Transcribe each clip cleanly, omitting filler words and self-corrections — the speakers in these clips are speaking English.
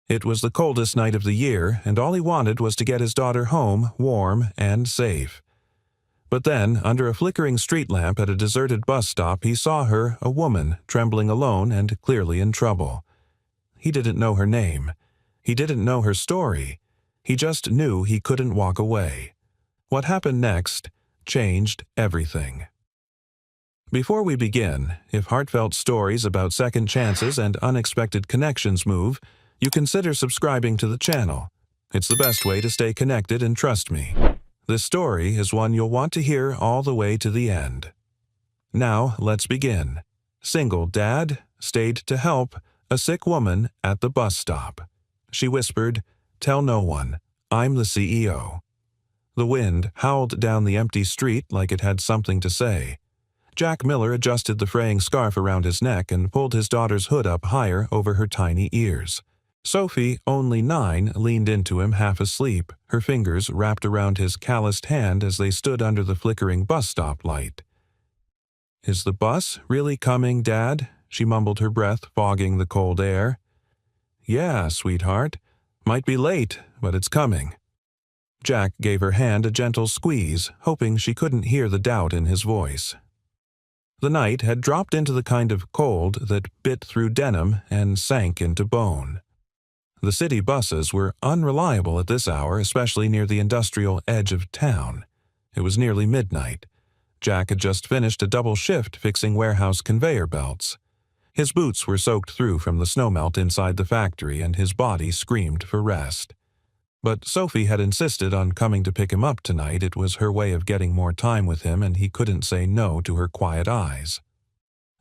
It was the coldest night of the year, and all he wanted was to get his daughter home warm and safe. But then, under a flickering street lamp at a deserted bus stop, he saw her, a woman, trembling alone and clearly in trouble. He didn't know her name. He didn't know her story. He just knew he couldn't walk away. What happened next changed everything. Before we begin, if heartfelt stories about second chances and unexpected connections move, you consider subscribing to the channel. It's the best way to stay connected, and trust me, this story is one you'll want to hear all the way to the end. Now, let's begin. Single dad stayed to help a sick woman at the bus stop. She whispered, "Tell no one. I'm the CEO." The wind howled down the empty street like it had something to say. Jack Miller adjusted the fraying scarf around his neck and pulled his daughter's hood up higher over her tiny ears. Sophie, only 9, leaned into him half asleep, her fingers wrapped around his calloused hand as they stood under the flickering bus stop light. "Is the bus really coming, Dad?" she mumbled, her breath fogging the cold air. "Yeah, sweetheart. Might be late, but it's coming." Jack gave her hand a gentle squeeze, hoping she couldn't hear the doubt in his voice. The night had dropped into the kind of cold that bit through denim and sank into bone. The city buses were unreliable at this hour, especially near the industrial edge of town. It was nearly midnight. Jack had just finished a double shift fixing warehouse conveyor belts. His boots were soaked through from the snowmelt inside the factory, and his body screamed for rest. But Sophie had insisted on coming to pick him up tonight. It was her way of getting more time with him, and he couldn't say no to her quiet eyes.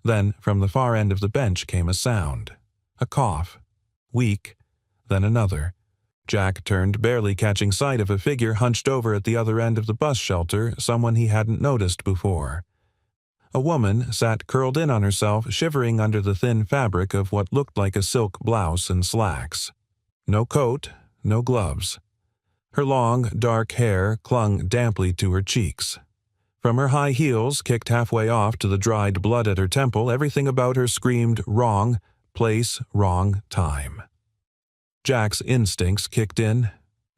Then, from the far end of the bench came a sound. A cough. Weak. Then another. Jack turned, barely catching sight of a figure hunched over at the other end of the bus shelter, someone he hadn't noticed before. A woman sat curled in on herself, shivering under the thin fabric of what looked like a silk blouse and slacks. No coat, no gloves. Her long, dark hair clung damply to her cheeks. From her high heels, kicked halfway off to the dried blood at her temple, everything about her screamed wrong place, wrong time. Jack's instincts kicked in.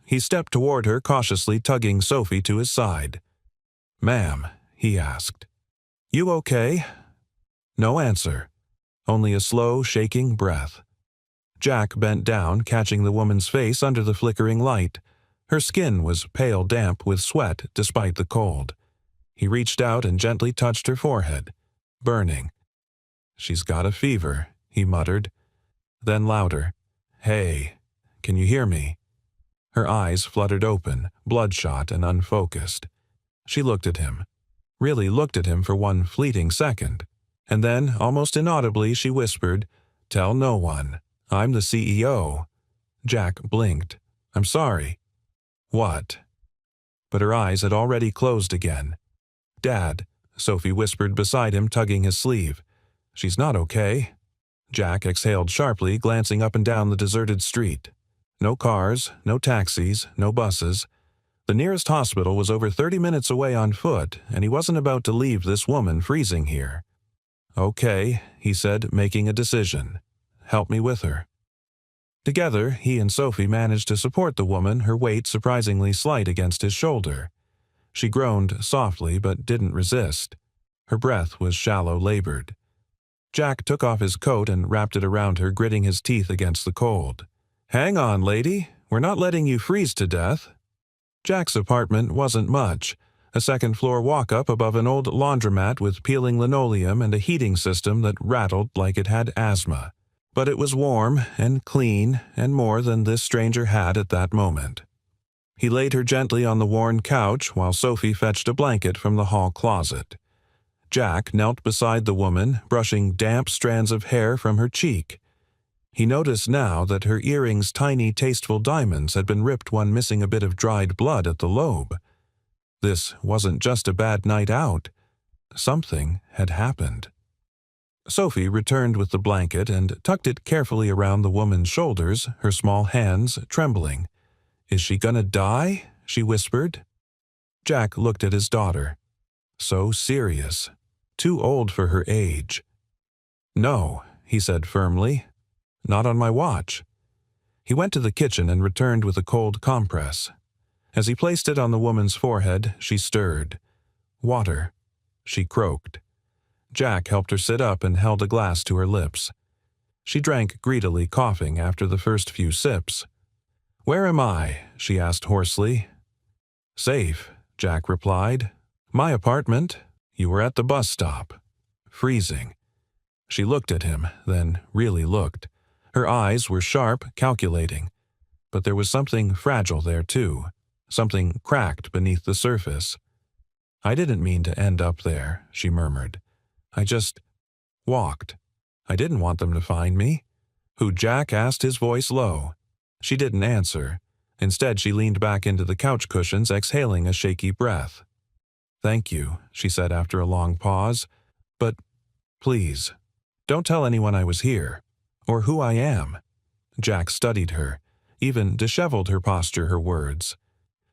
He stepped toward her, cautiously tugging Sophie to his side. "Ma'am," he asked. "You okay?" No answer. Only a slow, shaking breath. Jack bent down, catching the woman's face under the flickering light. Her skin was pale damp with sweat despite the cold. He reached out and gently touched her forehead. Burning. "She's got a fever," he muttered. Then louder. "Hey, can you hear me?" Her eyes fluttered open, bloodshot and unfocused. She looked at him. Really looked at him for one fleeting second. And then, almost inaudibly, she whispered, "Tell no one. I'm the CEO." Jack blinked. "I'm sorry." "What?" But her eyes had already closed again. "Dad," Sophie whispered beside him, tugging his sleeve. "She's not okay." Jack exhaled sharply, glancing up and down the deserted street. No cars, no taxis, no buses. The nearest hospital was over 30 minutes away on foot, and he wasn't about to leave this woman freezing here. "Okay," he said, making a decision. "Help me with her." Together, he and Sophie managed to support the woman, her weight surprisingly slight against his shoulder. She groaned softly but didn't resist. Her breath was shallow-labored. Jack took off his coat and wrapped it around her, gritting his teeth against the cold. "Hang on, lady. We're not letting you freeze to death." Jack's apartment wasn't much. A second-floor walk-up above an old laundromat with peeling linoleum and a heating system that rattled like it had asthma. But it was warm and clean and more than this stranger had at that moment. He laid her gently on the worn couch while Sophie fetched a blanket from the hall closet. Jack knelt beside the woman, brushing damp strands of hair from her cheek. He noticed now that her earrings' tiny, tasteful diamonds had been ripped, one missing a bit of dried blood at the lobe. This wasn't just a bad night out. Something had happened. Sophie returned with the blanket and tucked it carefully around the woman's shoulders, her small hands trembling. "Is she gonna die?" she whispered. Jack looked at his daughter. So serious. Too old for her age. "No," he said firmly. "Not on my watch." He went to the kitchen and returned with a cold compress. As he placed it on the woman's forehead, she stirred. "Water," she croaked. Jack helped her sit up and held a glass to her lips. She drank greedily, coughing after the first few sips. "Where am I?" she asked hoarsely. "Safe," Jack replied. "My apartment. You were at the bus stop." Freezing. She looked at him, then really looked. Her eyes were sharp, calculating. But there was something fragile there, too. Something cracked beneath the surface. "I didn't mean to end up there," she murmured. "I just walked. I didn't want them to find me." "Who?" Jack asked, his voice low. She didn't answer. Instead, she leaned back into the couch cushions, exhaling a shaky breath. "Thank you," she said after a long pause. "But, please, don't tell anyone I was here, or who I am." Jack studied her, even disheveled her posture, her words.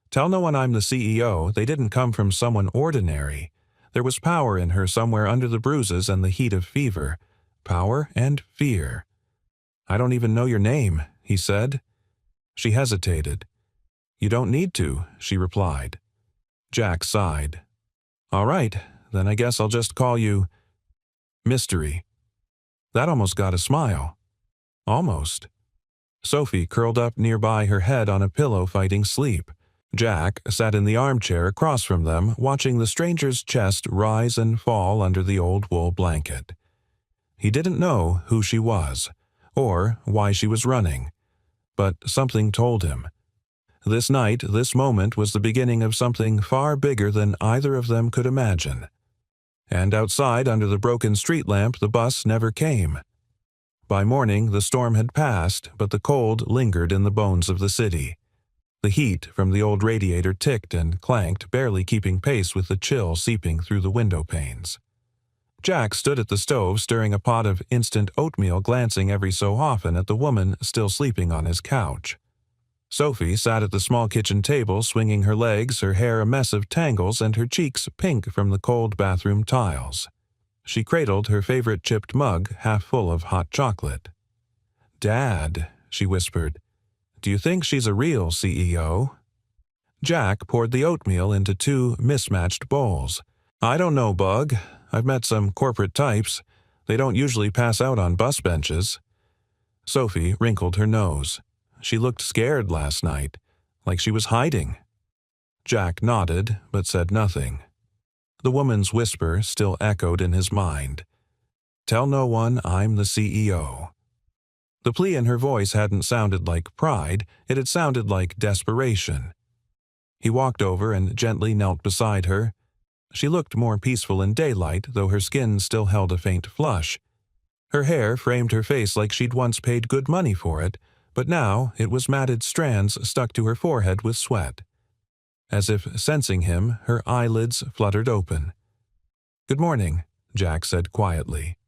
"Tell no one I'm the CEO. They didn't come from someone ordinary. There was power in her somewhere under the bruises and the heat of fever. Power and fear." "I don't even know your name," he said. She hesitated. "You don't need to," she replied. Jack sighed. "All right, then I guess I'll just call you Mystery." That almost got a smile. Almost. Sophie curled up nearby, her head on a pillow, fighting sleep. Jack sat in the armchair across from them, watching the stranger's chest rise and fall under the old wool blanket. He didn't know who she was, or why she was running, but something told him. This night, this moment, was the beginning of something far bigger than either of them could imagine. And outside, under the broken street lamp, the bus never came. By morning, the storm had passed, but the cold lingered in the bones of the city. The heat from the old radiator ticked and clanked, barely keeping pace with the chill seeping through the window panes. Jack stood at the stove, stirring a pot of instant oatmeal, glancing every so often at the woman still sleeping on his couch. Sophie sat at the small kitchen table, swinging her legs, her hair a mess of tangles and her cheeks pink from the cold bathroom tiles. She cradled her favorite chipped mug, half full of hot chocolate. "Dad," she whispered, "do you think she's a real CEO?" Jack poured the oatmeal into two mismatched bowls. "I don't know, Bug. I've met some corporate types. They don't usually pass out on bus benches." Sophie wrinkled her nose. She looked scared last night, like she was hiding. Jack nodded, but said nothing. The woman's whisper still echoed in his mind. "Tell no one I'm the CEO." The plea in her voice hadn't sounded like pride, it had sounded like desperation. He walked over and gently knelt beside her. She looked more peaceful in daylight, though her skin still held a faint flush. Her hair framed her face like she'd once paid good money for it, but now it was matted strands stuck to her forehead with sweat. As if sensing him, her eyelids fluttered open. "Good morning," Jack said quietly.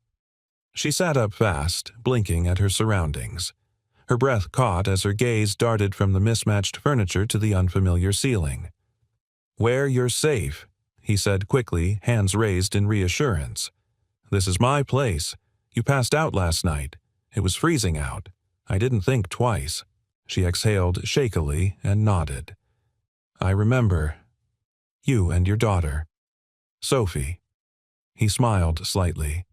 She sat up fast, blinking at her surroundings. Her breath caught as her gaze darted from the mismatched furniture to the unfamiliar ceiling. "Where you're safe," he said quickly, hands raised in reassurance. "This is my place. You passed out last night. It was freezing out. I didn't think twice." She exhaled shakily and nodded. "I remember. You and your daughter. Sophie." He smiled slightly.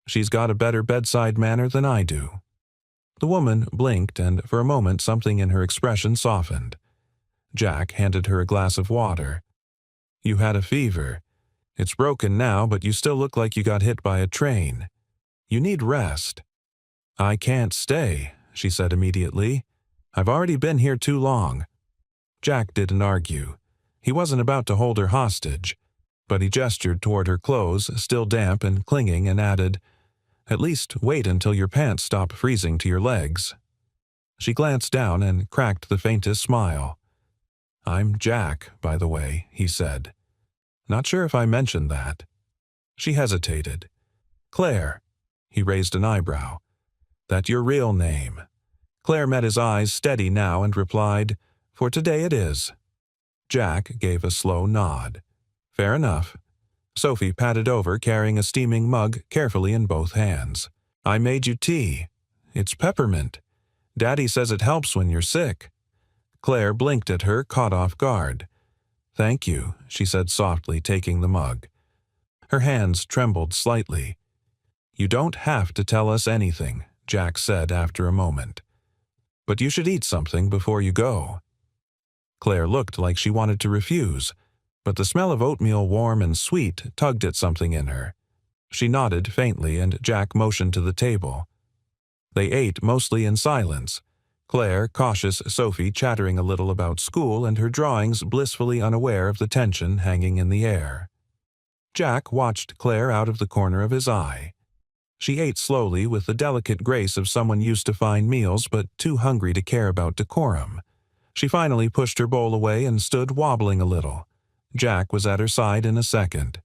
"She's got a better bedside manner than I do." The woman blinked, and for a moment something in her expression softened. Jack handed her a glass of water. "You had a fever. It's broken now, but you still look like you got hit by a train. You need rest." "I can't stay," she said immediately. "I've already been here too long." Jack didn't argue. He wasn't about to hold her hostage, but he gestured toward her clothes, still damp and clinging, and added, "At least wait until your pants stop freezing to your legs." She glanced down and cracked the faintest smile. "I'm Jack, by the way," he said. "Not sure if I mentioned that." She hesitated. "Claire." He raised an eyebrow. "That your real name?" Claire met his eyes steady now and replied, "For today it is." Jack gave a slow nod. "Fair enough." Sophie patted over, carrying a steaming mug carefully in both hands. "I made you tea. It's peppermint. Daddy says it helps when you're sick." Claire blinked at her, caught off guard. "Thank you," she said softly, taking the mug. Her hands trembled slightly. "You don't have to tell us anything," Jack said after a moment. "But you should eat something before you go." Claire looked like she wanted to refuse, but the smell of oatmeal, warm and sweet, tugged at something in her. She nodded faintly, and Jack motioned to the table. They ate mostly in silence, Claire, cautious Sophie chattering a little about school and her drawings, blissfully unaware of the tension hanging in the air. Jack watched Claire out of the corner of his eye. She ate slowly with the delicate grace of someone used to fine meals but too hungry to care about decorum. She finally pushed her bowl away and stood wobbling a little. Jack was at her side in a second.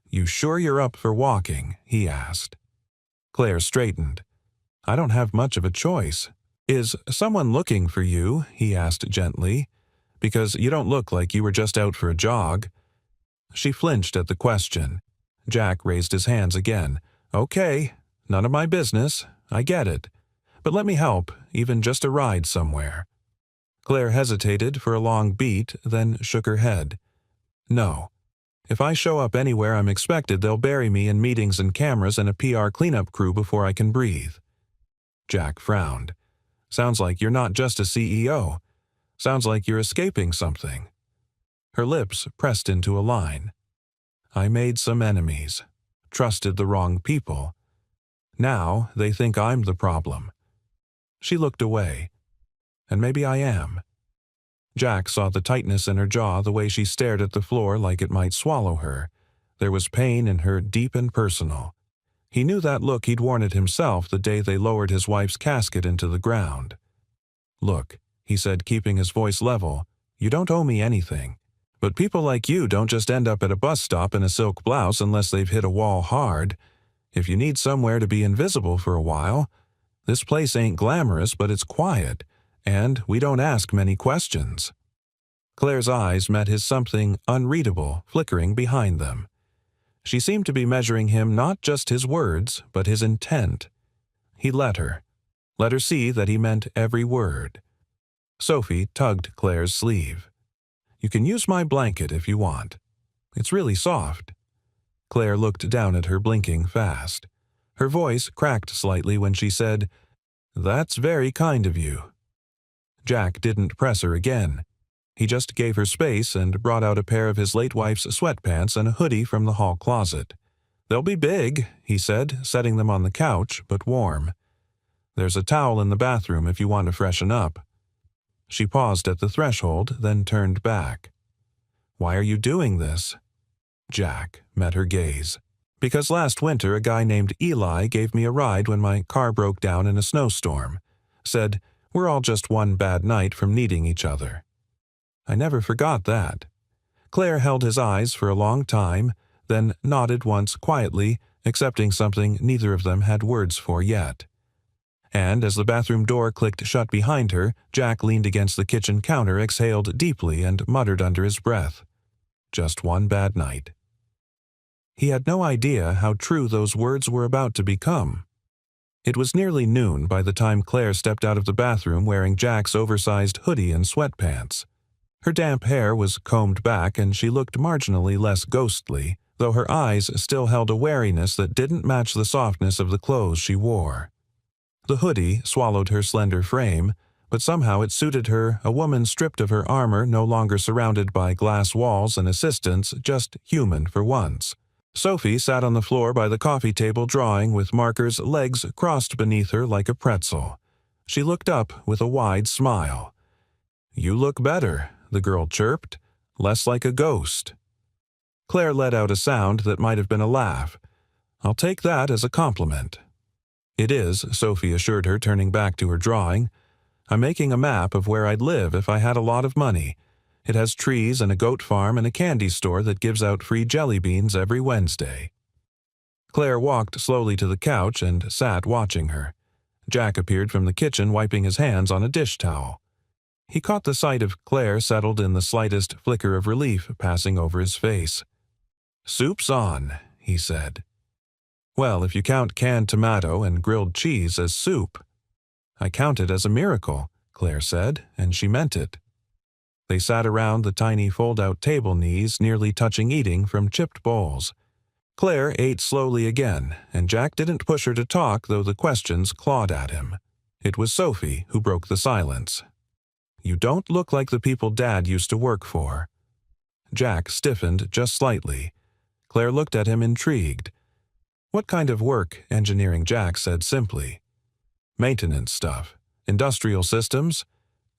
"You sure you're up for walking?" he asked. Claire straightened. "I don't have much of a choice." "Is someone looking for you?" he asked gently. "Because you don't look like you were just out for a jog." She flinched at the question. Jack raised his hands again. "Okay, none of my business. I get it. But let me help, even just a ride somewhere." Claire hesitated for a long beat, then shook her head. "No. If I show up anywhere I'm expected, they'll bury me in meetings and cameras and a PR cleanup crew before I can breathe." Jack frowned. "Sounds like you're not just a CEO. Sounds like you're escaping something." Her lips pressed into a line. "I made some enemies. Trusted the wrong people. Now they think I'm the problem." She looked away. "And maybe I am." Jack saw the tightness in her jaw, the way she stared at the floor like it might swallow her. There was pain in her, deep and personal. He knew that look he'd worn it himself the day they lowered his wife's casket into the ground. "Look," he said, keeping his voice level, "you don't owe me anything. But people like you don't just end up at a bus stop in a silk blouse unless they've hit a wall hard. If you need somewhere to be invisible for a while, this place ain't glamorous, but it's quiet, and we don't ask many questions." Claire's eyes met his, something unreadable flickering behind them. She seemed to be measuring him, not just his words, but his intent. He let her see that he meant every word. Sophie tugged Claire's sleeve. "You can use my blanket if you want. It's really soft." Claire looked down at her, blinking fast. Her voice cracked slightly when she said, "That's very kind of you." Jack didn't press her again. He just gave her space and brought out a pair of his late wife's sweatpants and a hoodie from the hall closet. "They'll be big," he said, setting them on the couch, "but warm. There's a towel in the bathroom if you want to freshen up." She paused at the threshold, then turned back. "Why are you doing this?" Jack met her gaze. "Because last winter a guy named Eli gave me a ride when my car broke down in a snowstorm. Said, we're all just one bad night from needing each other." I never forgot that. Claire held his eyes for a long time, then nodded once quietly, accepting something neither of them had words for yet. And as the bathroom door clicked shut behind her, Jack leaned against the kitchen counter, exhaled deeply, and muttered under his breath, "Just one bad night." He had no idea how true those words were about to become. It was nearly noon by the time Claire stepped out of the bathroom wearing Jack's oversized hoodie and sweatpants. Her damp hair was combed back and she looked marginally less ghostly, though her eyes still held a wariness that didn't match the softness of the clothes she wore. The hoodie swallowed her slender frame, but somehow it suited her, a woman stripped of her armor, no longer surrounded by glass walls and assistants, just human for once. Sophie sat on the floor by the coffee table drawing, with markers, legs crossed beneath her like a pretzel. She looked up with a wide smile. "You look better," the girl chirped, "less like a ghost." Claire let out a sound that might have been a laugh. "I'll take that as a compliment." "It is," Sophie assured her, turning back to her drawing. "I'm making a map of where I'd live if I had a lot of money. It has trees and a goat farm and a candy store that gives out free jelly beans every Wednesday." Claire walked slowly to the couch and sat watching her. Jack appeared from the kitchen, wiping his hands on a dish towel. He caught the sight of Claire settled in the slightest flicker of relief passing over his face. "Soup's on," he said. "Well, if you count canned tomato and grilled cheese as soup." I count it as a miracle, Claire said, and she meant it. They sat around the tiny fold-out table, knees nearly touching eating from chipped bowls. Claire ate slowly again, and Jack didn't push her to talk, though the questions clawed at him. It was Sophie who broke the silence. You don't look like the people Dad used to work for. Jack stiffened just slightly. Claire looked at him intrigued. What kind of work? Engineering, Jack said simply. Maintenance stuff. Industrial systems.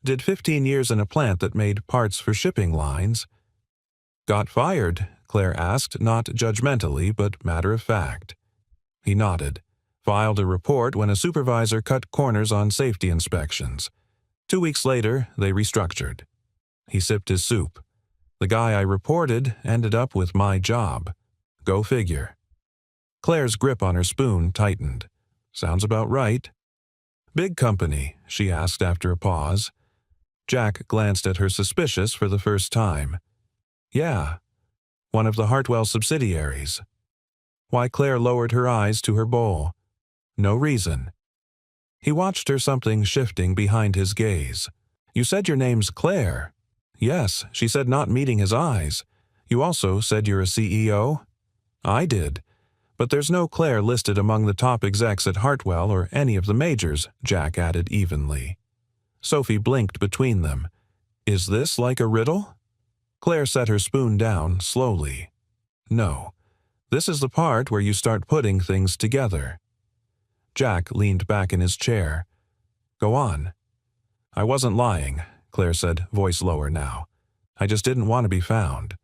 Did 15 years in a plant that made parts for shipping lines. Got fired? Claire asked, not judgmentally, but matter of fact. He nodded. Filed a report when a supervisor cut corners on safety inspections. 2 weeks later, they restructured. He sipped his soup. The guy I reported ended up with my job. Go figure. Claire's grip on her spoon tightened. Sounds about right. Big company? She asked after a pause. Jack glanced at her suspicious for the first time. Yeah. One of the Hartwell subsidiaries. Why? Claire lowered her eyes to her bowl. No reason. He watched her, something shifting behind his gaze. You said your name's Claire. Yes, she said, not meeting his eyes. You also said you're a CEO? I did. But there's no Claire listed among the top execs at Hartwell or any of the majors, Jack added evenly. Sophie blinked between them. Is this like a riddle? Claire set her spoon down slowly. No. This is the part where you start putting things together. Jack leaned back in his chair. Go on. I wasn't lying, Claire said, voice lower now. I just didn't want to be found.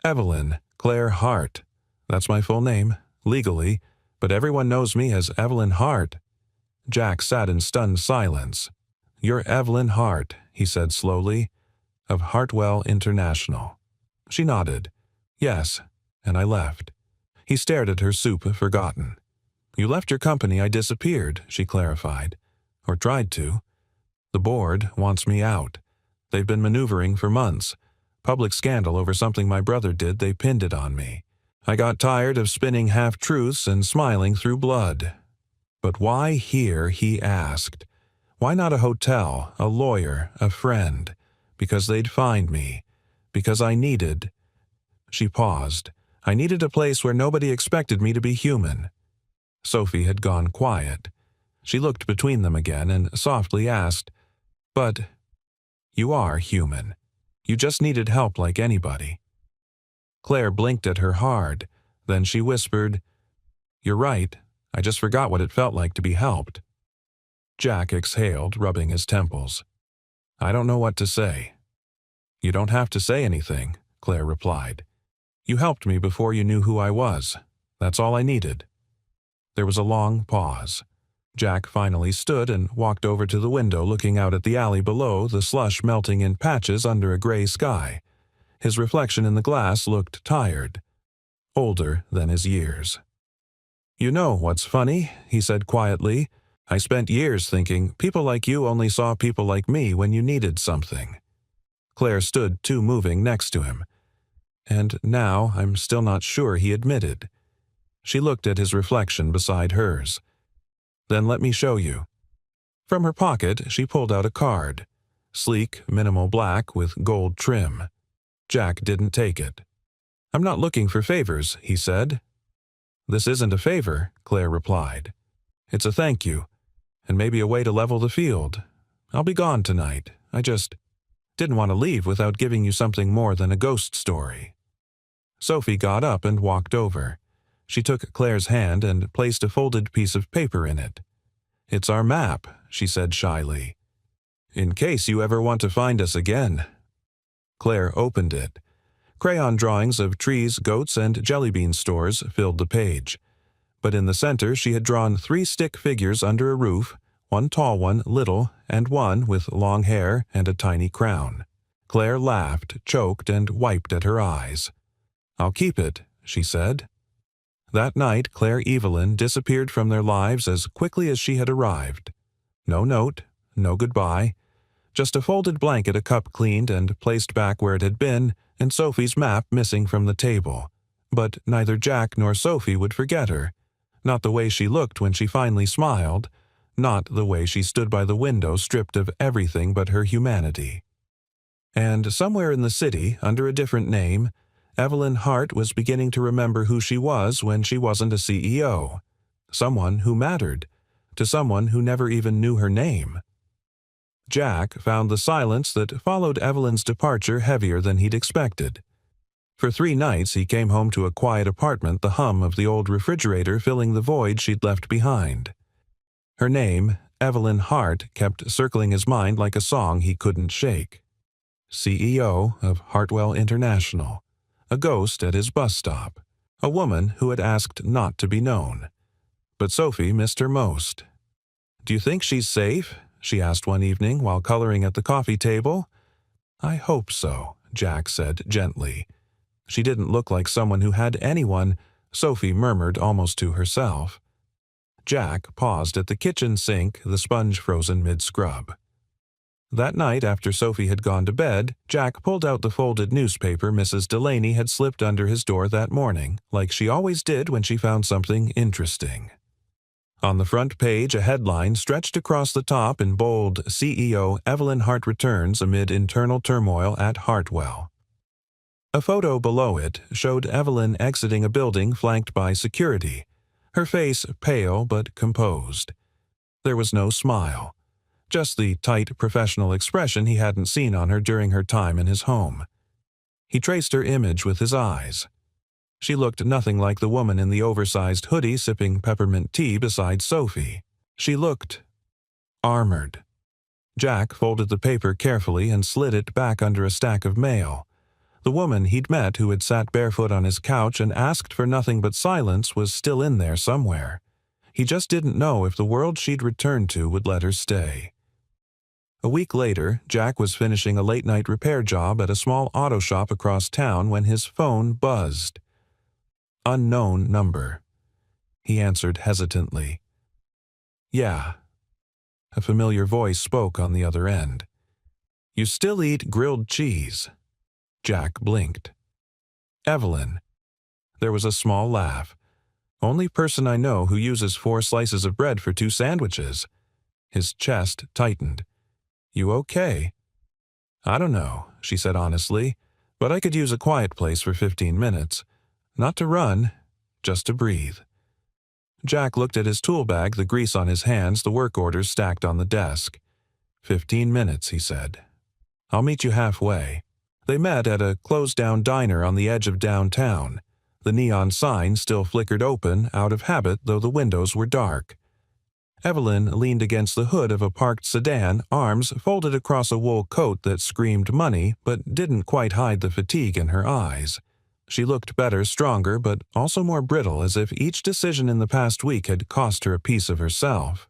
Evelyn Claire Hart. That's my full name, legally, but everyone knows me as Evelyn Hart. Jack sat in stunned silence. You're Evelyn Hart, he said slowly, of Hartwell International. She nodded. Yes, and I left. He stared at her soup, forgotten. You left your company, I disappeared, she clarified. Or tried to. The board wants me out. They've been maneuvering for months. Public scandal over something my brother did, they pinned it on me. I got tired of spinning half-truths and smiling through blood. But why here, he asked. Why not a hotel, a lawyer, a friend? Because they'd find me. Because I needed. She paused. I needed a place where nobody expected me to be human. Sophie had gone quiet. She looked between them again and softly asked, But you are human. You just needed help like anybody. Claire blinked at her hard. Then she whispered, You're right. I just forgot what it felt like to be helped. Jack exhaled, rubbing his temples. I don't know what to say. You don't have to say anything, Claire replied. You helped me before you knew who I was. That's all I needed. There was a long pause. Jack finally stood and walked over to the window, looking out at the alley below, the slush melting in patches under a gray sky. His reflection in the glass looked tired, older than his years. You know what's funny, he said quietly. I spent years thinking people like you only saw people like me when you needed something. Claire stood too moving next to him. And now I'm still not sure, he admitted. She looked at his reflection beside hers. Then let me show you. From her pocket, she pulled out a card. Sleek, minimal black with gold trim. Jack didn't take it. I'm not looking for favors, he said. This isn't a favor, Claire replied. It's a thank you, and maybe a way to level the field. I'll be gone tonight. I just didn't want to leave without giving you something more than a ghost story. Sophie got up and walked over. She took Claire's hand and placed a folded piece of paper in it. It's our map, she said shyly. In case you ever want to find us again. Claire opened it. Crayon drawings of trees, goats, and jelly bean stores filled the page. But in the center she had drawn 3 stick figures under a roof, one tall one, little, and one with long hair and a tiny crown. Claire laughed, choked, and wiped at her eyes. I'll keep it, she said. That night, Claire Evelyn disappeared from their lives as quickly as she had arrived. No note, no goodbye. Just a folded blanket, a cup cleaned and placed back where it had been, and Sophie's map missing from the table. But neither Jack nor Sophie would forget her. Not the way she looked when she finally smiled. not the way she stood by the window stripped of everything but her humanity. And somewhere in the city, under a different name, Evelyn Hart was beginning to remember who she was when she wasn't a CEO, someone who mattered, to someone who never even knew her name. Jack found the silence that followed Evelyn's departure heavier than he'd expected. For 3 nights he came home to a quiet apartment, the hum of the old refrigerator filling the void she'd left behind. Her name, Evelyn Hart, kept circling his mind like a song he couldn't shake. CEO of Hartwell International, a ghost at his bus stop, a woman who had asked not to be known. But Sophie missed her most. "Do you think she's safe?" she asked one evening while coloring at the coffee table. "I hope so," Jack said gently. She didn't look like someone who had anyone, Sophie murmured almost to herself. Jack paused at the kitchen sink, the sponge frozen mid-scrub. That night, after Sophie had gone to bed, Jack pulled out the folded newspaper Mrs. Delaney had slipped under his door that morning, like she always did when she found something interesting. On the front page, a headline stretched across the top in bold, "CEO Evelyn Hart returns amid internal turmoil at Hartwell." A photo below it showed Evelyn exiting a building flanked by security, her face pale but composed. There was no smile, just the tight professional expression he hadn't seen on her during her time in his home. He traced her image with his eyes. She looked nothing like the woman in the oversized hoodie sipping peppermint tea beside Sophie. She looked armored. Jack folded the paper carefully and slid it back under a stack of mail. The woman he'd met who had sat barefoot on his couch and asked for nothing but silence was still in there somewhere. He just didn't know if the world she'd returned to would let her stay. A week later, Jack was finishing a late-night repair job at a small auto shop across town when his phone buzzed. Unknown number. He answered hesitantly. "Yeah." A familiar voice spoke on the other end. "You still eat grilled cheese?" Jack blinked. "Evelyn." There was a small laugh. "Only person I know who uses 4 slices of bread for 2 sandwiches." His chest tightened. "You okay?" "I don't know," she said honestly, "but I could use a quiet place for 15 minutes. Not to run, just to breathe." Jack looked at his tool bag, the grease on his hands, the work orders stacked on the desk. 15 minutes, he said. "I'll meet you halfway." They met at a closed-down diner on the edge of downtown. The neon sign still flickered open, out of habit though the windows were dark. Evelyn leaned against the hood of a parked sedan, arms folded across a wool coat that screamed money but didn't quite hide the fatigue in her eyes. She looked better, stronger, but also more brittle, as if each decision in the past week had cost her a piece of herself.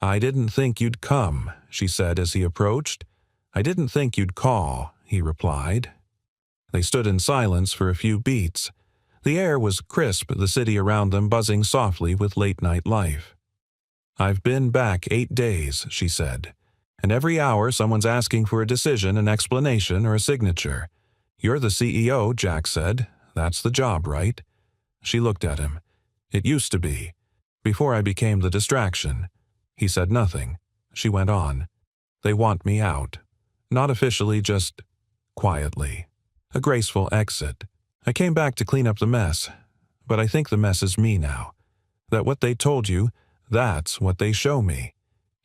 "I didn't think you'd come," she said as he approached. "I didn't think you'd call," he replied. They stood in silence for a few beats. The air was crisp, the city around them buzzing softly with late-night life. "I've been back 8 days," she said. "And every hour someone's asking for a decision, an explanation, or a signature. You're the CEO," Jack said. "That's the job, right?" She looked at him. "It used to be. Before I became the distraction." He said nothing. She went on. "They want me out. Not officially, just quietly. A graceful exit. I came back to clean up the mess. But I think the mess is me now. That what they told you, that's what they show me.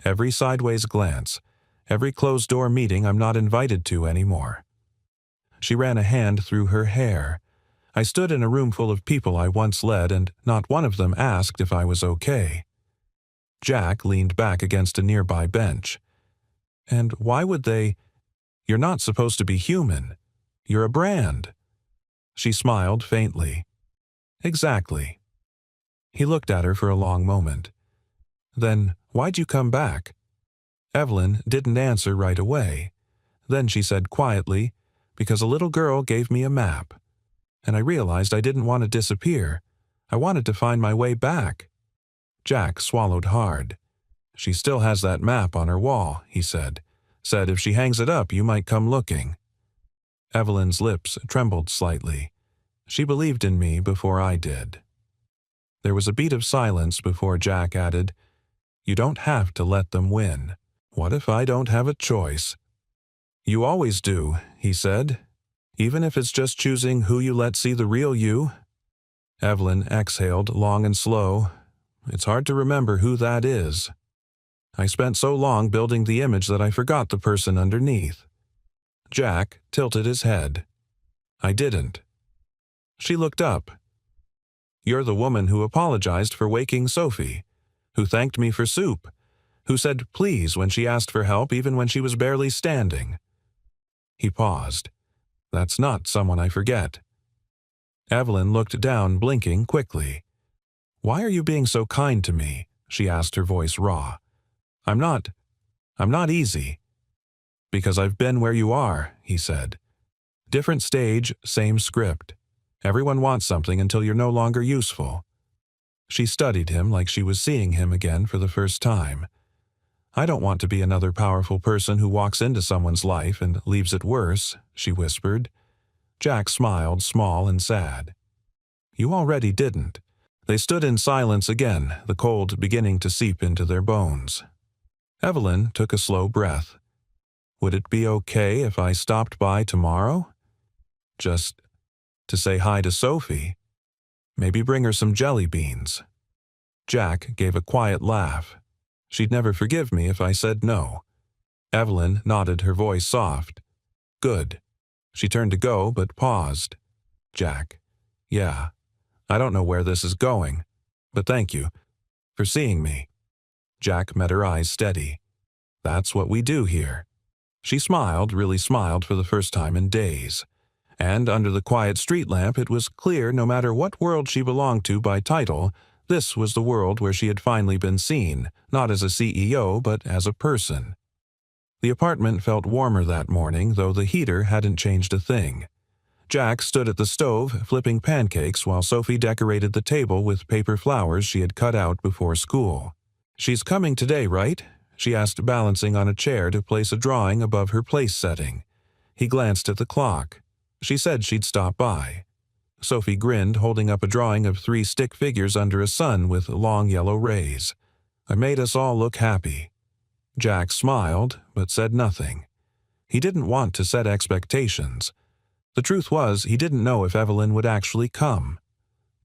Every sideways glance, every closed-door meeting I'm not invited to anymore." She ran a hand through her hair. "I stood in a room full of people I once led, and not one of them asked if I was okay." Jack leaned back against a nearby bench. "And why would they? You're not supposed to be human. You're a brand." She smiled faintly. "Exactly." He looked at her for a long moment. "Then why'd you come back?" Evelyn didn't answer right away. Then she said quietly, "Because a little girl gave me a map. And I realized I didn't want to disappear. I wanted to find my way back." Jack swallowed hard. "She still has that map on her wall," he said. "Said if she hangs it up, you might come looking." Evelyn's lips trembled slightly. "She believed in me before I did." There was a beat of silence before Jack added, You don't have to let them win. What if I don't have a choice? You always do, he said. Even if it's just choosing who you let see the real you. Evelyn exhaled long and slow. It's hard to remember who that is. I spent so long building the image that I forgot the person underneath. Jack tilted his head. I didn't. She looked up. You're the woman who apologized for waking Sophie, who thanked me for soup, who said please when she asked for help even when she was barely standing. He paused. That's not someone I forget. Evelyn looked down, blinking quickly. Why are you being so kind to me? She asked, her voice raw. I'm not easy. Because I've been where you are, he said. Different stage, same script. Everyone wants something until you're no longer useful. She studied him like she was seeing him again for the first time. I don't want to be another powerful person who walks into someone's life and leaves it worse, she whispered. Jack smiled, small and sad. You already didn't. They stood in silence again, the cold beginning to seep into their bones. Evelyn took a slow breath. Would it be okay if I stopped by tomorrow? Just to say hi to Sophie. Maybe bring her some jelly beans. Jack gave a quiet laugh. She'd never forgive me if I said no. Evelyn nodded, her voice soft. Good. She turned to go, but paused. Jack. Yeah. I don't know where this is going, but thank you for seeing me. Jack met her eyes steady. That's what we do here. She smiled, really smiled for the first time in days. And under the quiet street lamp it was clear no matter what world she belonged to by title, this was the world where she had finally been seen, not as a CEO, but as a person. The apartment felt warmer that morning, though the heater hadn't changed a thing. Jack stood at the stove, flipping pancakes while Sophie decorated the table with paper flowers she had cut out before school. She's coming today, right? She asked, balancing on a chair to place a drawing above her place setting. He glanced at the clock. She said she'd stop by. Sophie grinned, holding up a drawing of 3 stick figures under a sun with long yellow rays. I made us all look happy. Jack smiled, but said nothing. He didn't want to set expectations. The truth was, he didn't know if Evelyn would actually come.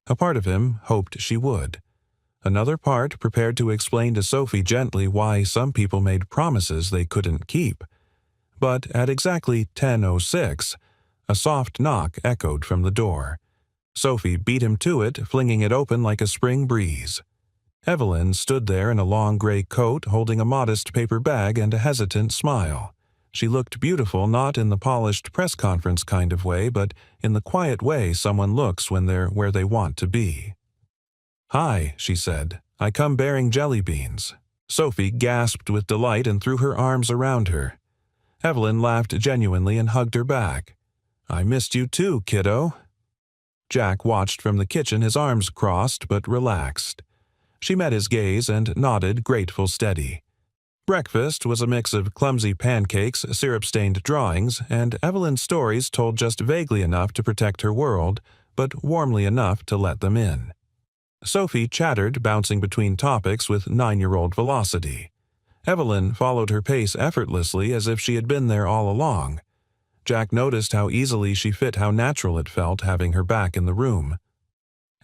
A part of him hoped she would. Another part prepared to explain to Sophie gently why some people made promises they couldn't keep. But at exactly 10:06, a soft knock echoed from the door. Sophie beat him to it, flinging it open like a spring breeze. Evelyn stood there in a long gray coat, holding a modest paper bag and a hesitant smile. She looked beautiful not in the polished press conference kind of way, but in the quiet way someone looks when they're where they want to be. Hi, she said. I come bearing jelly beans. Sophie gasped with delight and threw her arms around her. Evelyn laughed genuinely and hugged her back. I missed you too, kiddo. Jack watched from the kitchen, his arms crossed but relaxed. She met his gaze and nodded, grateful, steady. Breakfast was a mix of clumsy pancakes, syrup-stained drawings, and Evelyn's stories told just vaguely enough to protect her world, but warmly enough to let them in. Sophie chattered, bouncing between topics with 9-year-old velocity. Evelyn followed her pace effortlessly as if she had been there all along. Jack noticed how easily she fit, how natural it felt having her back in the room.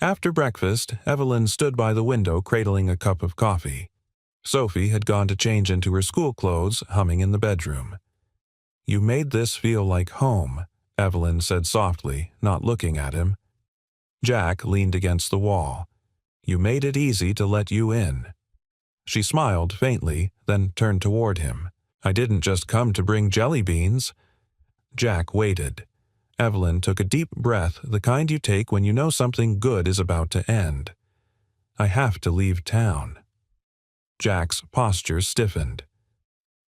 After breakfast, Evelyn stood by the window cradling a cup of coffee. Sophie had gone to change into her school clothes, humming in the bedroom. You made this feel like home, Evelyn said softly, not looking at him. Jack leaned against the wall. You made it easy to let you in. She smiled faintly, then turned toward him. I didn't just come to bring jelly beans. Jack waited. Evelyn took a deep breath, the kind you take when you know something good is about to end. I have to leave town. Jack's posture stiffened.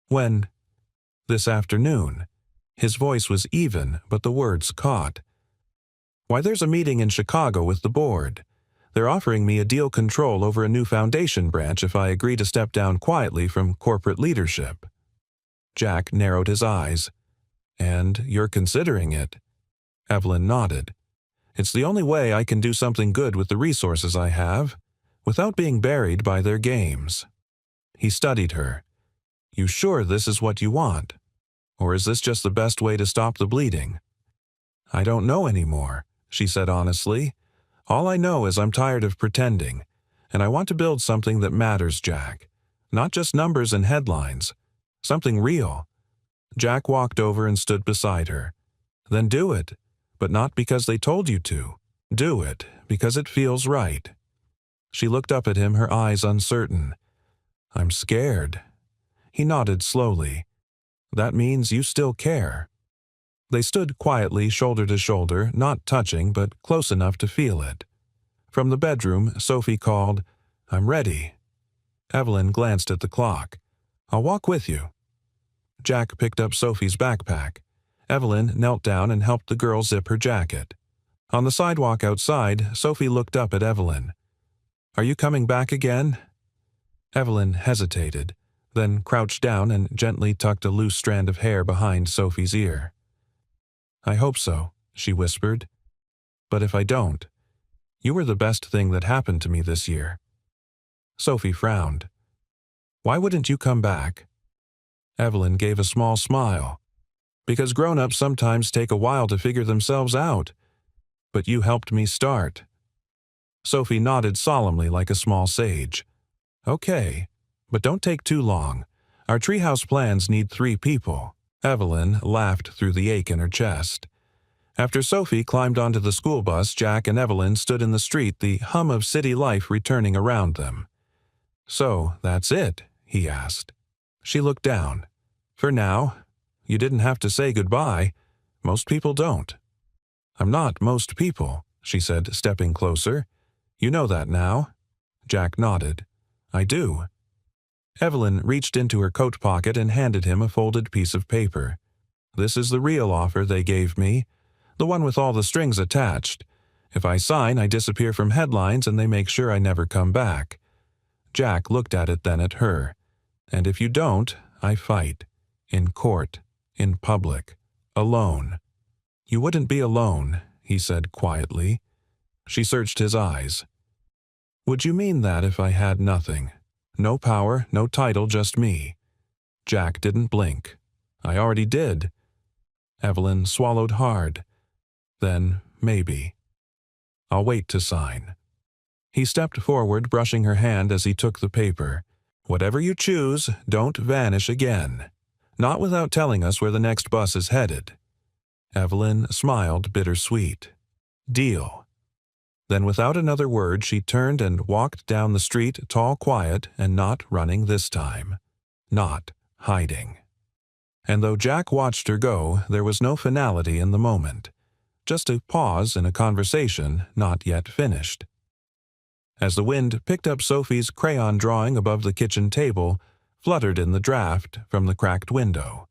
When? This afternoon. His voice was even, but the words caught. Why, there's a meeting in Chicago with the board. They're offering me a deal control over a new foundation branch if I agree to step down quietly from corporate leadership. Jack narrowed his eyes. And you're considering it? Evelyn nodded. It's the only way I can do something good with the resources I have, without being buried by their games. He studied her. "You sure this is what you want? Or is this just the best way to stop the bleeding?" "I don't know anymore," she said honestly. "All I know is I'm tired of pretending, and I want to build something that matters, Jack. Not just numbers and headlines. Something real." Jack walked over and stood beside her. "Then do it, but not because they told you to. Do it because it feels right." She looked up at him, her eyes uncertain. "I'm scared." He nodded slowly. "That means you still care." They stood quietly, shoulder to shoulder, not touching, but close enough to feel it. From the bedroom, Sophie called, "I'm ready." Evelyn glanced at the clock. "I'll walk with you." Jack picked up Sophie's backpack. Evelyn knelt down and helped the girl zip her jacket. On the sidewalk outside, Sophie looked up at Evelyn. "Are you coming back again?" Evelyn hesitated, then crouched down and gently tucked a loose strand of hair behind Sophie's ear. "I hope so," she whispered. "But if I don't, you were the best thing that happened to me this year." Sophie frowned. "Why wouldn't you come back?" Evelyn gave a small smile. "Because grown-ups sometimes take a while to figure themselves out. But you helped me start." Sophie nodded solemnly like a small sage. "Okay, but don't take too long. Our treehouse plans need 3 people." Evelyn laughed through the ache in her chest. After Sophie climbed onto the school bus, Jack and Evelyn stood in the street, the hum of city life returning around them. "So, that's it?" he asked. She looked down. "For now. You didn't have to say goodbye. Most people don't." "I'm not most people," she said, stepping closer. "You know that now?" Jack nodded. "I do." Evelyn reached into her coat pocket and handed him a folded piece of paper. "This is the real offer they gave me, the one with all the strings attached. If I sign, I disappear from headlines and they make sure I never come back." Jack looked at it, then at her. "And if you don't, I fight. In court. In public. Alone." "You wouldn't be alone," he said quietly. She searched his eyes. "Would you mean that if I had nothing? No power, no title, just me?" Jack didn't blink. "I already did." Evelyn swallowed hard. "Then, maybe. I'll wait to sign." He stepped forward, brushing her hand as he took the paper. "Whatever you choose, don't vanish again. Not without telling us where the next bus is headed." Evelyn smiled bittersweet. "Deal." Then without another word she turned and walked down the street, tall, quiet, and not running this time. Not hiding. And though Jack watched her go, there was no finality in the moment. Just a pause in a conversation not yet finished. As the wind picked up Sophie's crayon drawing above the kitchen table, fluttered in the draft from the cracked window.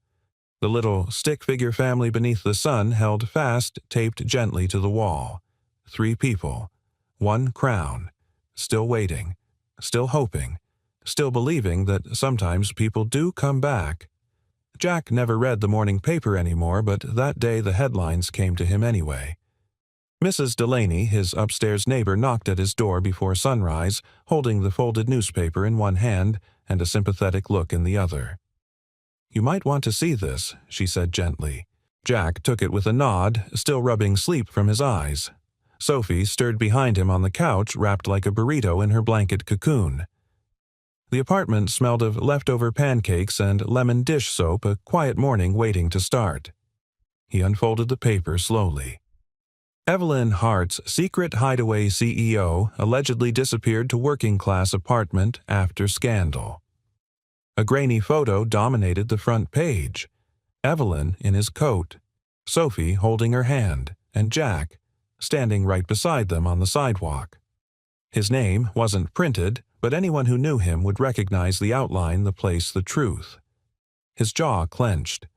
The little stick-figure family beneath the sun held fast, taped gently to the wall. 3 people. 1 crown. Still waiting. Still hoping. Still believing that sometimes people do come back. Jack never read the morning paper anymore, but that day the headlines came to him anyway. Mrs. Delaney, his upstairs neighbor, knocked at his door before sunrise, holding the folded newspaper in one hand and a sympathetic look in the other. "You might want to see this," she said gently. Jack took it with a nod, still rubbing sleep from his eyes. Sophie stirred behind him on the couch, wrapped like a burrito in her blanket cocoon. The apartment smelled of leftover pancakes and lemon dish soap, a quiet morning waiting to start. He unfolded the paper slowly. Evelyn Hart's secret hideaway CEO allegedly disappeared to working-class apartment after scandal. A grainy photo dominated the front page. Evelyn in his coat, Sophie holding her hand, and Jack standing right beside them on the sidewalk. His name wasn't printed, but anyone who knew him would recognize the outline, the place, the truth. His jaw clenched.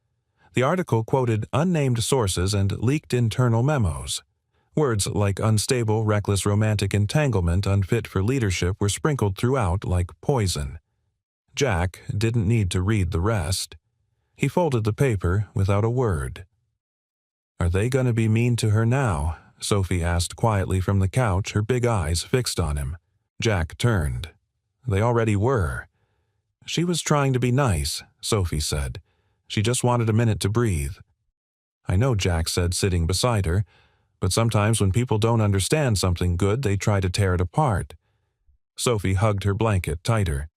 The article quoted unnamed sources and leaked internal memos. Words like unstable, reckless romantic entanglement unfit for leadership were sprinkled throughout like poison. Jack didn't need to read the rest. He folded the paper without a word. "Are they going to be mean to her now?" Sophie asked quietly from the couch, her big eyes fixed on him. Jack turned. "They already were." She was trying to be nice, Sophie said. She just wanted a minute to breathe. I know, Jack said, sitting beside her, but sometimes when people don't understand something good, they try to tear it apart. Sophie hugged her blanket tighter.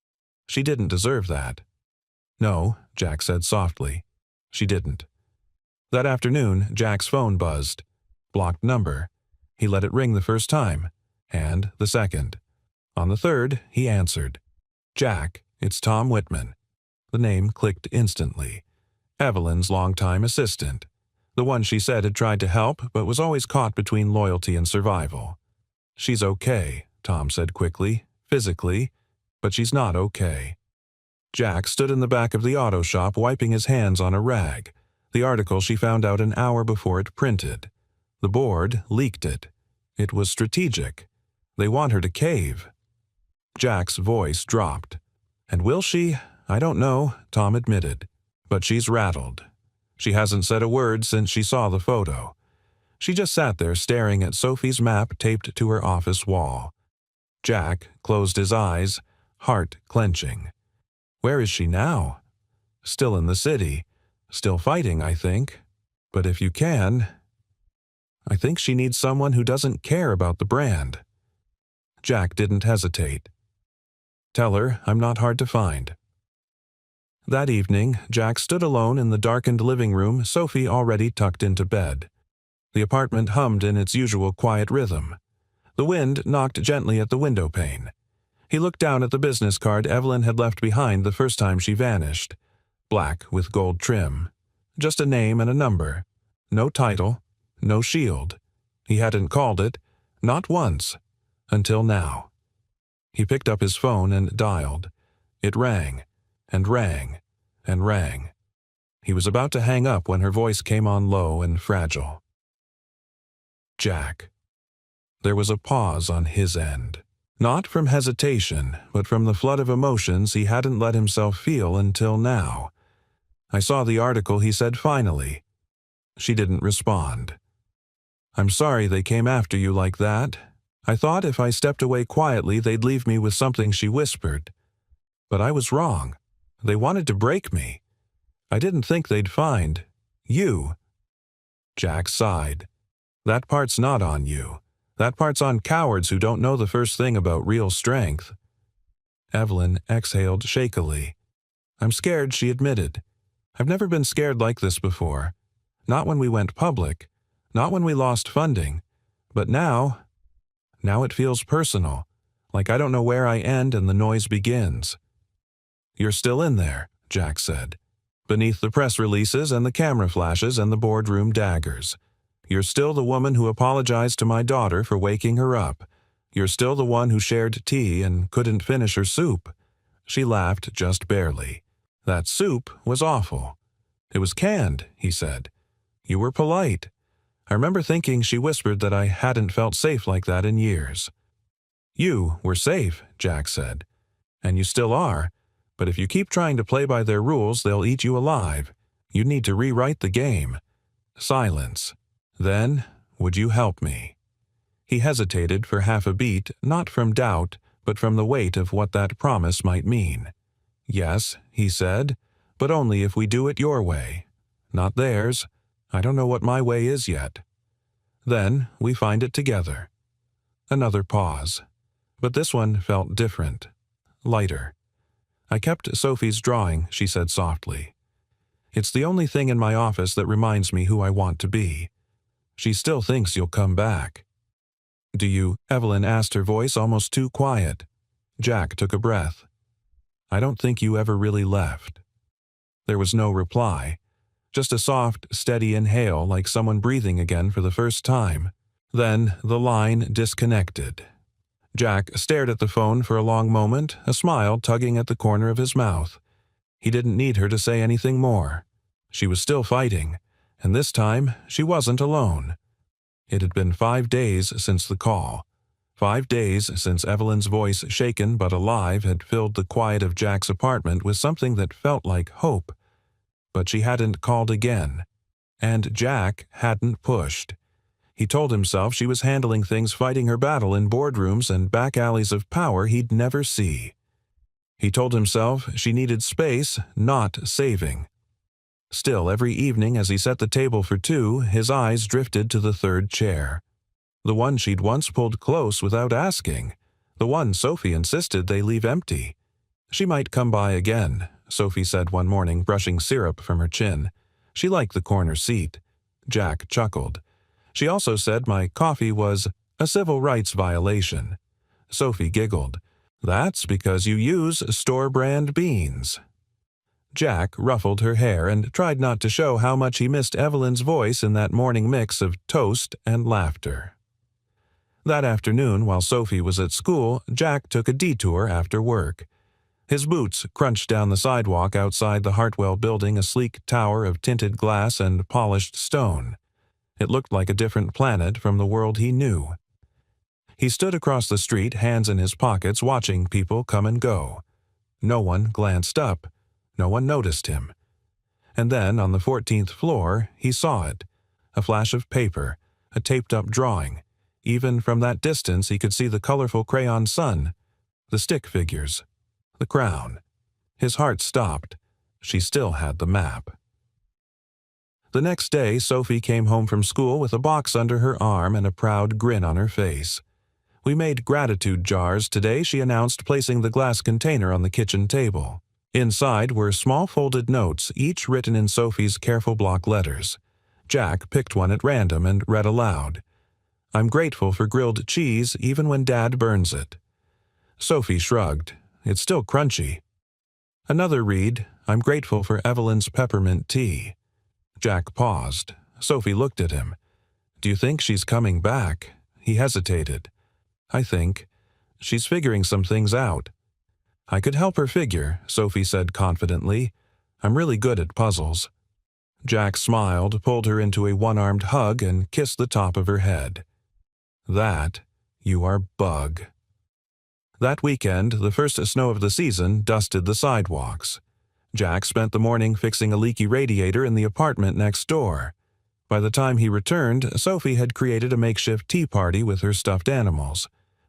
She didn't deserve that. No, Jack said softly. She didn't. That afternoon, Jack's phone buzzed. Blocked number. He let it ring the first time, and the second. On the third, he answered. Jack, it's Tom Whitman. The name clicked instantly. Evelyn's longtime assistant. The one she said had tried to help, but was always caught between loyalty and survival. She's okay, Tom said quickly, physically, but she's not okay. Jack stood in the back of the auto shop wiping his hands on a rag, the article she found out an hour before it printed. The board leaked it. It was strategic. They want her to cave. Jack's voice dropped. And will she? I don't know, Tom admitted. But she's rattled. She hasn't said a word since she saw the photo. She just sat there staring at Sophie's map taped to her office wall. Jack closed his eyes, heart clenching. Where is she now? Still in the city. Still fighting, I think. But if you can... I think she needs someone who doesn't care about the brand. Jack didn't hesitate. Tell her I'm not hard to find. That evening, Jack stood alone in the darkened living room, Sophie already tucked into bed. The apartment hummed in its usual quiet rhythm. The wind knocked gently at the window pane. He looked down at the business card Evelyn had left behind the first time she vanished. Black with gold trim. Just a name and a number. No title, no shield. He hadn't called it, not once, until now. He picked up his phone and dialed. It rang, and rang, and rang. He was about to hang up when her voice came on low and fragile. Jack. There was a pause on his end. Not from hesitation, but from the flood of emotions he hadn't let himself feel until now. I saw the article, he said finally. She didn't respond. I'm sorry they came after you like that. I thought if I stepped away quietly they'd leave me with something, she whispered. But I was wrong. They wanted to break me. I didn't think they'd find you. Jack sighed. That part's not on you. That part's on cowards who don't know the first thing about real strength. Evelyn exhaled shakily. I'm scared, she admitted. I've never been scared like this before. Not when we went public. Not when we lost funding. But now it feels personal. Like I don't know where I end and the noise begins. You're still in there, Jack said. Beneath the press releases and the camera flashes and the boardroom daggers. You're still the woman who apologized to my daughter for waking her up. You're still the one who shared tea and couldn't finish her soup. She laughed just barely. That soup was awful. It was canned, he said. You were polite. I remember thinking she whispered that I hadn't felt safe like that in years. You were safe, Jack said. And you still are. But if you keep trying to play by their rules, they'll eat you alive. You need to rewrite the game. Silence. Then, would you help me? He hesitated for half a beat, not from doubt, but from the weight of what that promise might mean. Yes, he said, but only if we do it your way. Not theirs. I don't know what my way is yet. Then we find it together. Another pause. But this one felt different. Lighter. I kept Sophie's drawing, she said softly. It's the only thing in my office that reminds me who I want to be. She still thinks you'll come back. Do you? Evelyn asked, her voice almost too quiet. Jack took a breath. I don't think you ever really left. There was no reply. Just a soft, steady inhale like someone breathing again for the first time. Then the line disconnected. Jack stared at the phone for a long moment, a smile tugging at the corner of his mouth. He didn't need her to say anything more. She was still fighting, and this time she wasn't alone. It had been 5 days since the call. 5 days since Evelyn's voice, shaken but alive, had filled the quiet of Jack's apartment with something that felt like hope. But she hadn't called again. And Jack hadn't pushed. He told himself she was handling things, fighting her battle in boardrooms and back alleys of power he'd never see. He told himself she needed space, not saving. Still, every evening as he set the table for two, his eyes drifted to the third chair. The one she'd once pulled close without asking. The one Sophie insisted they leave empty. She might come by again, Sophie said one morning, brushing syrup from her chin. She liked the corner seat. Jack chuckled. She also said my coffee was a civil rights violation. Sophie giggled. That's because you use store-brand beans. Jack ruffled her hair and tried not to show how much he missed Evelyn's voice in that morning mix of toast and laughter. That afternoon, while Sophie was at school, Jack took a detour after work. His boots crunched down the sidewalk outside the Hartwell building, a sleek tower of tinted glass and polished stone. It looked like a different planet from the world he knew. He stood across the street, hands in his pockets, watching people come and go. No one glanced up. No one noticed him. And then, on the 14th floor, he saw it. A flash of paper, a taped-up drawing. Even from that distance he could see the colorful crayon sun, the stick figures, the crown. His heart stopped. She still had the map. The next day, Sophie came home from school with a box under her arm and a proud grin on her face. We made gratitude jars today, she announced, placing the glass container on the kitchen table. Inside were small folded notes, each written in Sophie's careful block letters. Jack picked one at random and read aloud. I'm grateful for grilled cheese even when Dad burns it. Sophie shrugged. It's still crunchy. Another read, I'm grateful for Evelyn's peppermint tea. Jack paused. Sophie looked at him. Do you think she's coming back? He hesitated. I think. She's figuring some things out. I could help her figure, Sophie said confidently. I'm really good at puzzles. Jack smiled, pulled her into a one-armed hug, and kissed the top of her head. That, you are Bug. That weekend, the first snow of the season, dusted the sidewalks. Jack spent the morning fixing a leaky radiator in the apartment next door. By the time he returned, Sophie had created a makeshift tea party with her stuffed animals.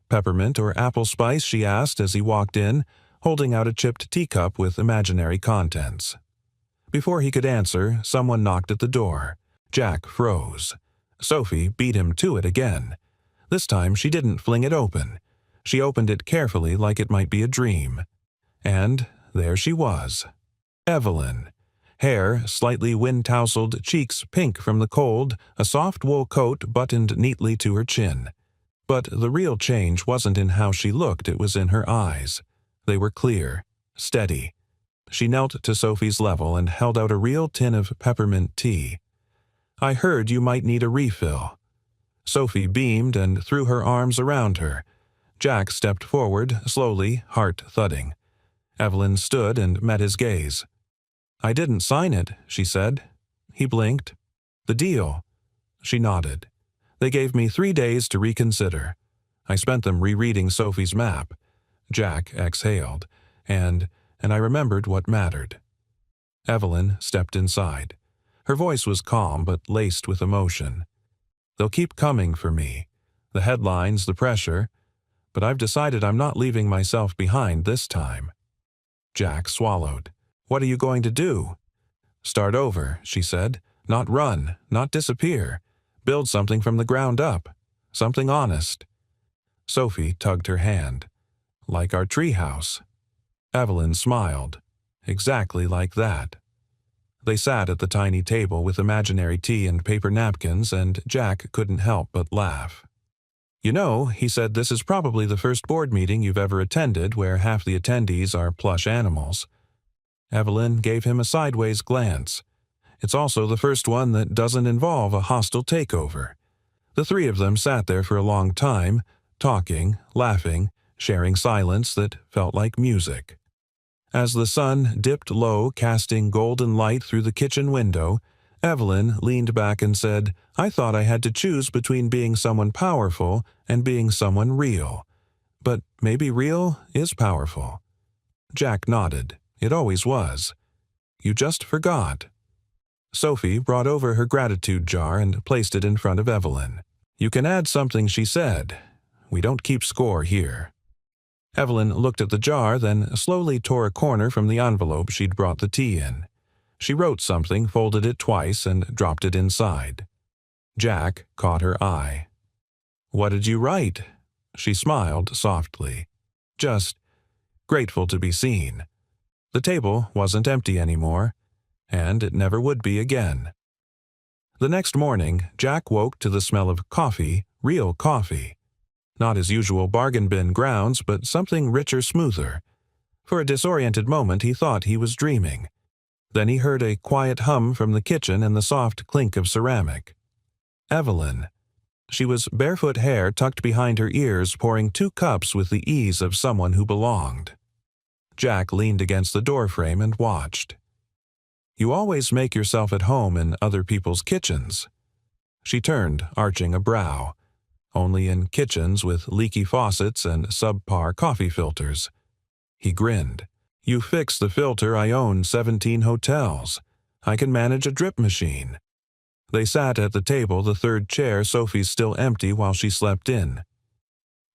Peppermint or apple spice, she asked as he walked in, holding out a chipped teacup with imaginary contents. Before he could answer, someone knocked at the door. Jack froze. Sophie beat him to it again. This time she didn't fling it open. She opened it carefully like it might be a dream. And there she was. Evelyn. Hair slightly wind-tousled, cheeks pink from the cold, a soft wool coat buttoned neatly to her chin. But the real change wasn't in how she looked, it was in her eyes. They were clear, steady. She knelt to Sophie's level and held out a real tin of peppermint tea. I heard you might need a refill. Sophie beamed and threw her arms around her. Jack stepped forward, slowly, heart thudding. Evelyn stood and met his gaze. I didn't sign it, she said. He blinked. The deal. She nodded. They gave me 3 days to reconsider. I spent them rereading Sophie's map. Jack exhaled, and I remembered what mattered. Evelyn stepped inside. Her voice was calm but laced with emotion. They'll keep coming for me. The headlines, the pressure. But I've decided I'm not leaving myself behind this time. Jack swallowed. What are you going to do? Start over, she said. Not run, not disappear. Build something from the ground up. Something honest. Sophie tugged her hand. Like our treehouse. Evelyn smiled. Exactly like that. They sat at the tiny table with imaginary tea and paper napkins, and Jack couldn't help but laugh. You know, he said, this is probably the first board meeting you've ever attended where half the attendees are plush animals. Evelyn gave him a sideways glance. It's also the first one that doesn't involve a hostile takeover. The three of them sat there for a long time, talking, laughing, sharing silence that felt like music. As the sun dipped low, casting golden light through the kitchen window, Evelyn leaned back and said, I thought I had to choose between being someone powerful and being someone real. But maybe real is powerful. Jack nodded. It always was. You just forgot. Sophie brought over her gratitude jar and placed it in front of Evelyn. You can add something, she said. We don't keep score here. Evelyn looked at the jar, then slowly tore a corner from the envelope she'd brought the tea in. She wrote something, folded it twice, and dropped it inside. Jack caught her eye. "What did you write?" She smiled softly. "Just grateful to be seen." The table wasn't empty anymore, and it never would be again. The next morning, Jack woke to the smell of coffee, real coffee. Not his usual bargain bin grounds, but something richer, smoother. For a disoriented moment he thought he was dreaming. Then he heard a quiet hum from the kitchen and the soft clink of ceramic. Evelyn. She was barefoot, hair tucked behind her ears, pouring 2 cups with the ease of someone who belonged. Jack leaned against the doorframe and watched. "You always make yourself at home in other people's kitchens." She turned, arching a brow. "Only in kitchens with leaky faucets and subpar coffee filters." He grinned. "You fix the filter, I own 17 hotels. I can manage a drip machine." They sat at the table, the third chair, Sophie's still empty, while she slept in.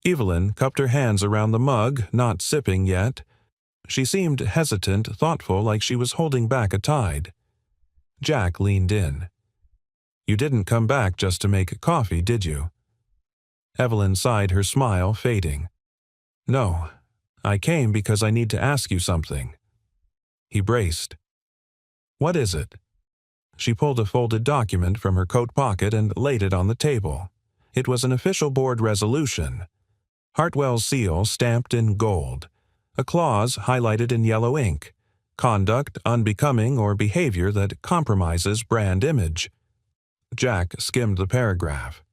Evelyn cupped her hands around the mug, not sipping yet. She seemed hesitant, thoughtful, like she was holding back a tide. Jack leaned in. "You didn't come back just to make coffee, did you?" Evelyn sighed, her smile fading. "No, I came because I need to ask you something." He braced. "What is it?" She pulled a folded document from her coat pocket and laid it on the table. It was an official board resolution. Hartwell's seal stamped in gold. A clause highlighted in yellow ink. Conduct unbecoming or behavior that compromises brand image. Jack skimmed the paragraph.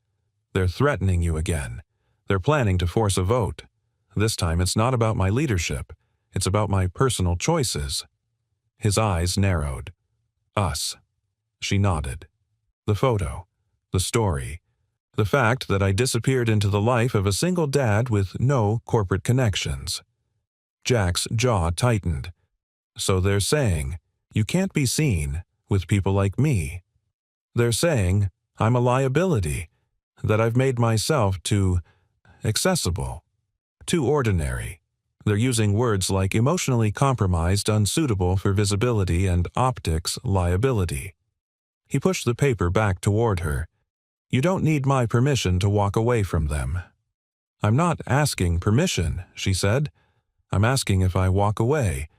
"They're threatening you again. They're planning to force a vote. This time it's not about my leadership. It's about my personal choices." His eyes narrowed. "Us." She nodded. "The photo. The story. The fact that I disappeared into the life of a single dad with no corporate connections." Jack's jaw tightened. "So they're saying, you can't be seen with people like me. They're saying I'm a liability, that I've made myself too accessible, too ordinary." They're using words like emotionally compromised, unsuitable for visibility, and optics liability. He pushed the paper back toward her. "You don't need my permission to walk away from them." "I'm not asking permission," she said. "I'm asking if I walk away,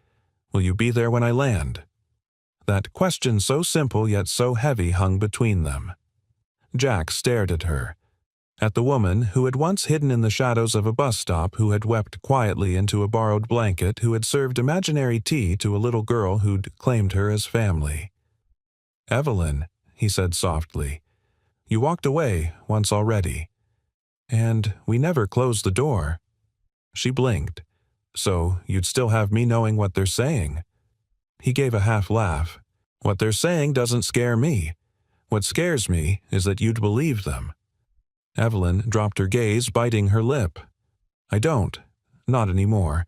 will you be there when I land?" That question, so simple yet so heavy, hung between them. Jack stared at her, at the woman who had once hidden in the shadows of a bus stop, who had wept quietly into a borrowed blanket, who had served imaginary tea to a little girl who'd claimed her as family. "Evelyn," he said softly, "you walked away once already. And we never closed the door." She blinked. "So you'd still have me knowing what they're saying?" He gave a half laugh. "What they're saying doesn't scare me. What scares me is that you'd believe them." Evelyn dropped her gaze, biting her lip. "I don't. Not anymore.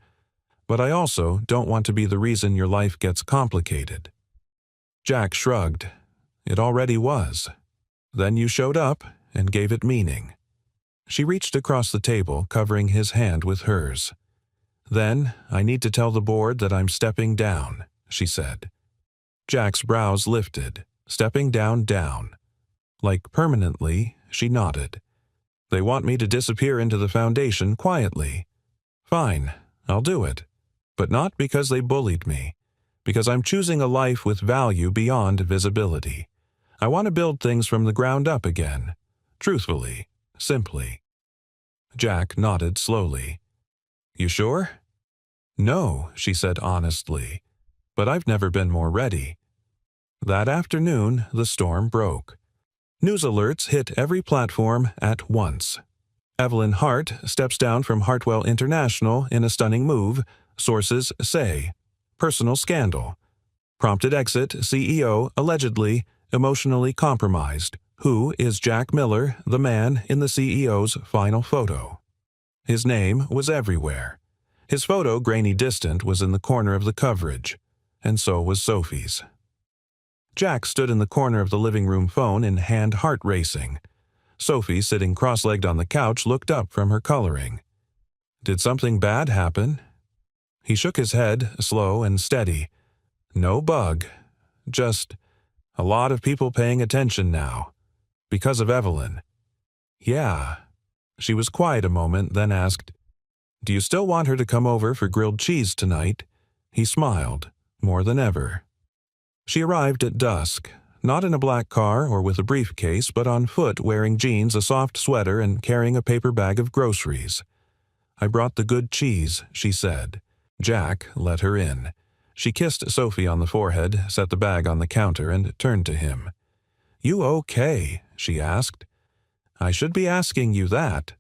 But I also don't want to be the reason your life gets complicated." Jack shrugged. "It already was. Then you showed up and gave it meaning." She reached across the table, covering his hand with hers. "Then I need to tell the board that I'm stepping down," she said. Jack's brows lifted. "Stepping down. Like permanently?" She nodded. "They want me to disappear into the foundation quietly. Fine, I'll do it. But not because they bullied me. Because I'm choosing a life with value beyond visibility. I want to build things from the ground up again. Truthfully. Simply." Jack nodded slowly. "You sure?" "No," she said honestly. "But I've never been more ready." That afternoon, the storm broke. News alerts hit every platform at once. Evelyn Hart steps down from Hartwell International in a stunning move, sources say. Personal scandal. Prompted exit, CEO allegedly emotionally compromised. Who is Jack Miller, the man in the CEO's final photo? His name was everywhere. His photo, grainy distant, was in the corner of the coverage, and so was Sophie's. Jack stood in the corner of the living room phone in hand, heart racing. Sophie, sitting cross-legged on the couch, looked up from her coloring. Did something bad happen? He shook his head, slow and steady. No bug. Just a lot of people paying attention now. Because of Evelyn. Yeah. She was quiet a moment, then asked, Do you still want her to come over for grilled cheese tonight? He smiled, more than ever. She arrived at dusk, not in a black car or with a briefcase, but on foot, wearing jeans, a soft sweater, and carrying a paper bag of groceries. I brought the good cheese, she said. Jack let her in. She kissed Sophie on the forehead, set the bag on the counter, and turned to him. You okay? She asked. I should be asking you that.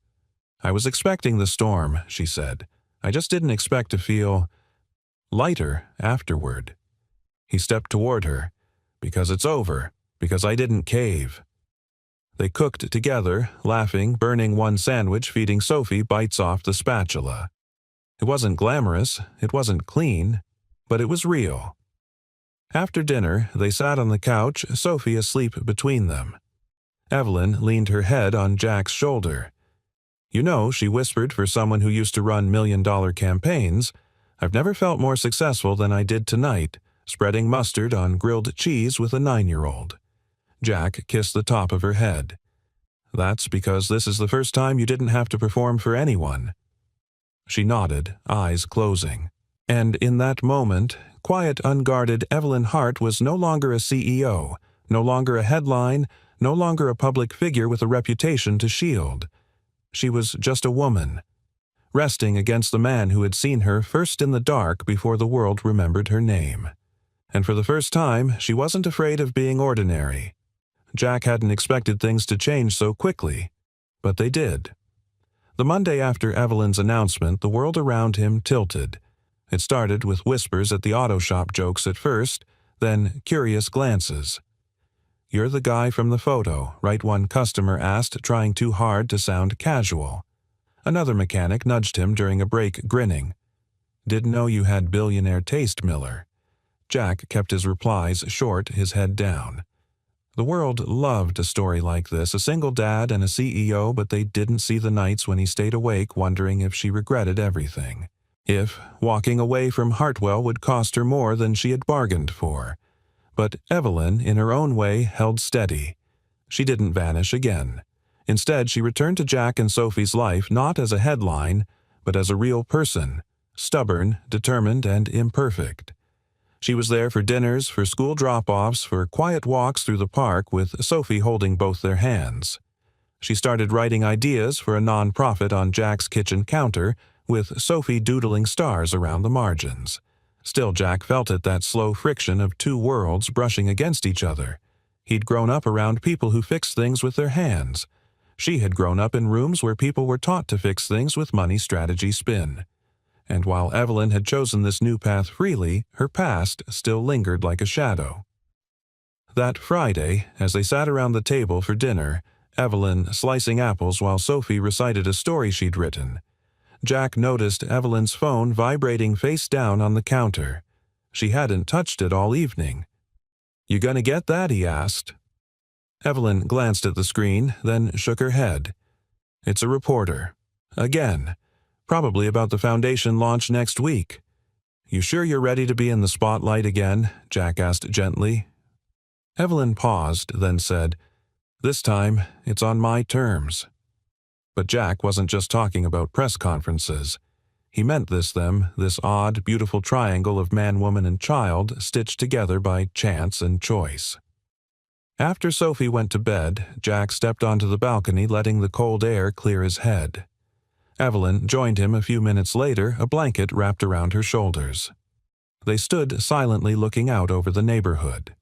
I was expecting the storm, she said. I just didn't expect to feel lighter afterward. He stepped toward her. Because it's over. Because I didn't cave. They cooked together, laughing, burning one sandwich, feeding Sophie bites off the spatula. It wasn't glamorous, it wasn't clean, but it was real. After dinner, they sat on the couch, Sophie asleep between them. Evelyn leaned her head on Jack's shoulder. You know, she whispered, for someone who used to run million-dollar campaigns, I've never felt more successful than I did tonight, spreading mustard on grilled cheese with a 9-year-old. Jack kissed the top of her head. That's because this is the first time you didn't have to perform for anyone. She nodded, eyes closing. And in that moment, quiet, unguarded Evelyn Hart was no longer a CEO, no longer a headline, no longer a public figure with a reputation to shield. She was just a woman, resting against the man who had seen her first in the dark before the world remembered her name. And for the first time, she wasn't afraid of being ordinary. Jack hadn't expected things to change so quickly, but they did. The Monday after Evelyn's announcement, the world around him tilted. It started with whispers at the auto shop jokes at first, then curious glances. You're the guy from the photo, right? One customer asked, trying too hard to sound casual. Another mechanic nudged him during a break, grinning. Didn't know you had billionaire taste, Miller. Jack kept his replies short, his head down. The world loved a story like this, a single dad and a CEO, but they didn't see the nights when he stayed awake wondering if she regretted everything. If walking away from Hartwell would cost her more than she had bargained for. But Evelyn, in her own way, held steady. She didn't vanish again. Instead, she returned to Jack and Sophie's life not as a headline, but as a real person, stubborn, determined, and imperfect. She was there for dinners, for school drop-offs, for quiet walks through the park with Sophie holding both their hands. She started writing ideas for a non-profit on Jack's kitchen counter, with Sophie doodling stars around the margins. Still, Jack felt it, that slow friction of two worlds brushing against each other. He'd grown up around people who fixed things with their hands. She had grown up in rooms where people were taught to fix things with money strategy spin. And while Evelyn had chosen this new path freely, her past still lingered like a shadow. That Friday, as they sat around the table for dinner, Evelyn slicing apples while Sophie recited a story she'd written, Jack noticed Evelyn's phone vibrating face down on the counter. She hadn't touched it all evening. You gonna get that? He asked. Evelyn glanced at the screen, then shook her head. It's a reporter. Again. Probably about the foundation launch next week. You sure you're ready to be in the spotlight again? Jack asked gently. Evelyn paused, then said, This time, it's on my terms. But Jack wasn't just talking about press conferences. He meant this odd, beautiful triangle of man, woman, and child stitched together by chance and choice. After Sophie went to bed, Jack stepped onto the balcony, letting the cold air clear his head. Evelyn joined him a few minutes later, a blanket wrapped around her shoulders. They stood silently looking out over the neighborhood.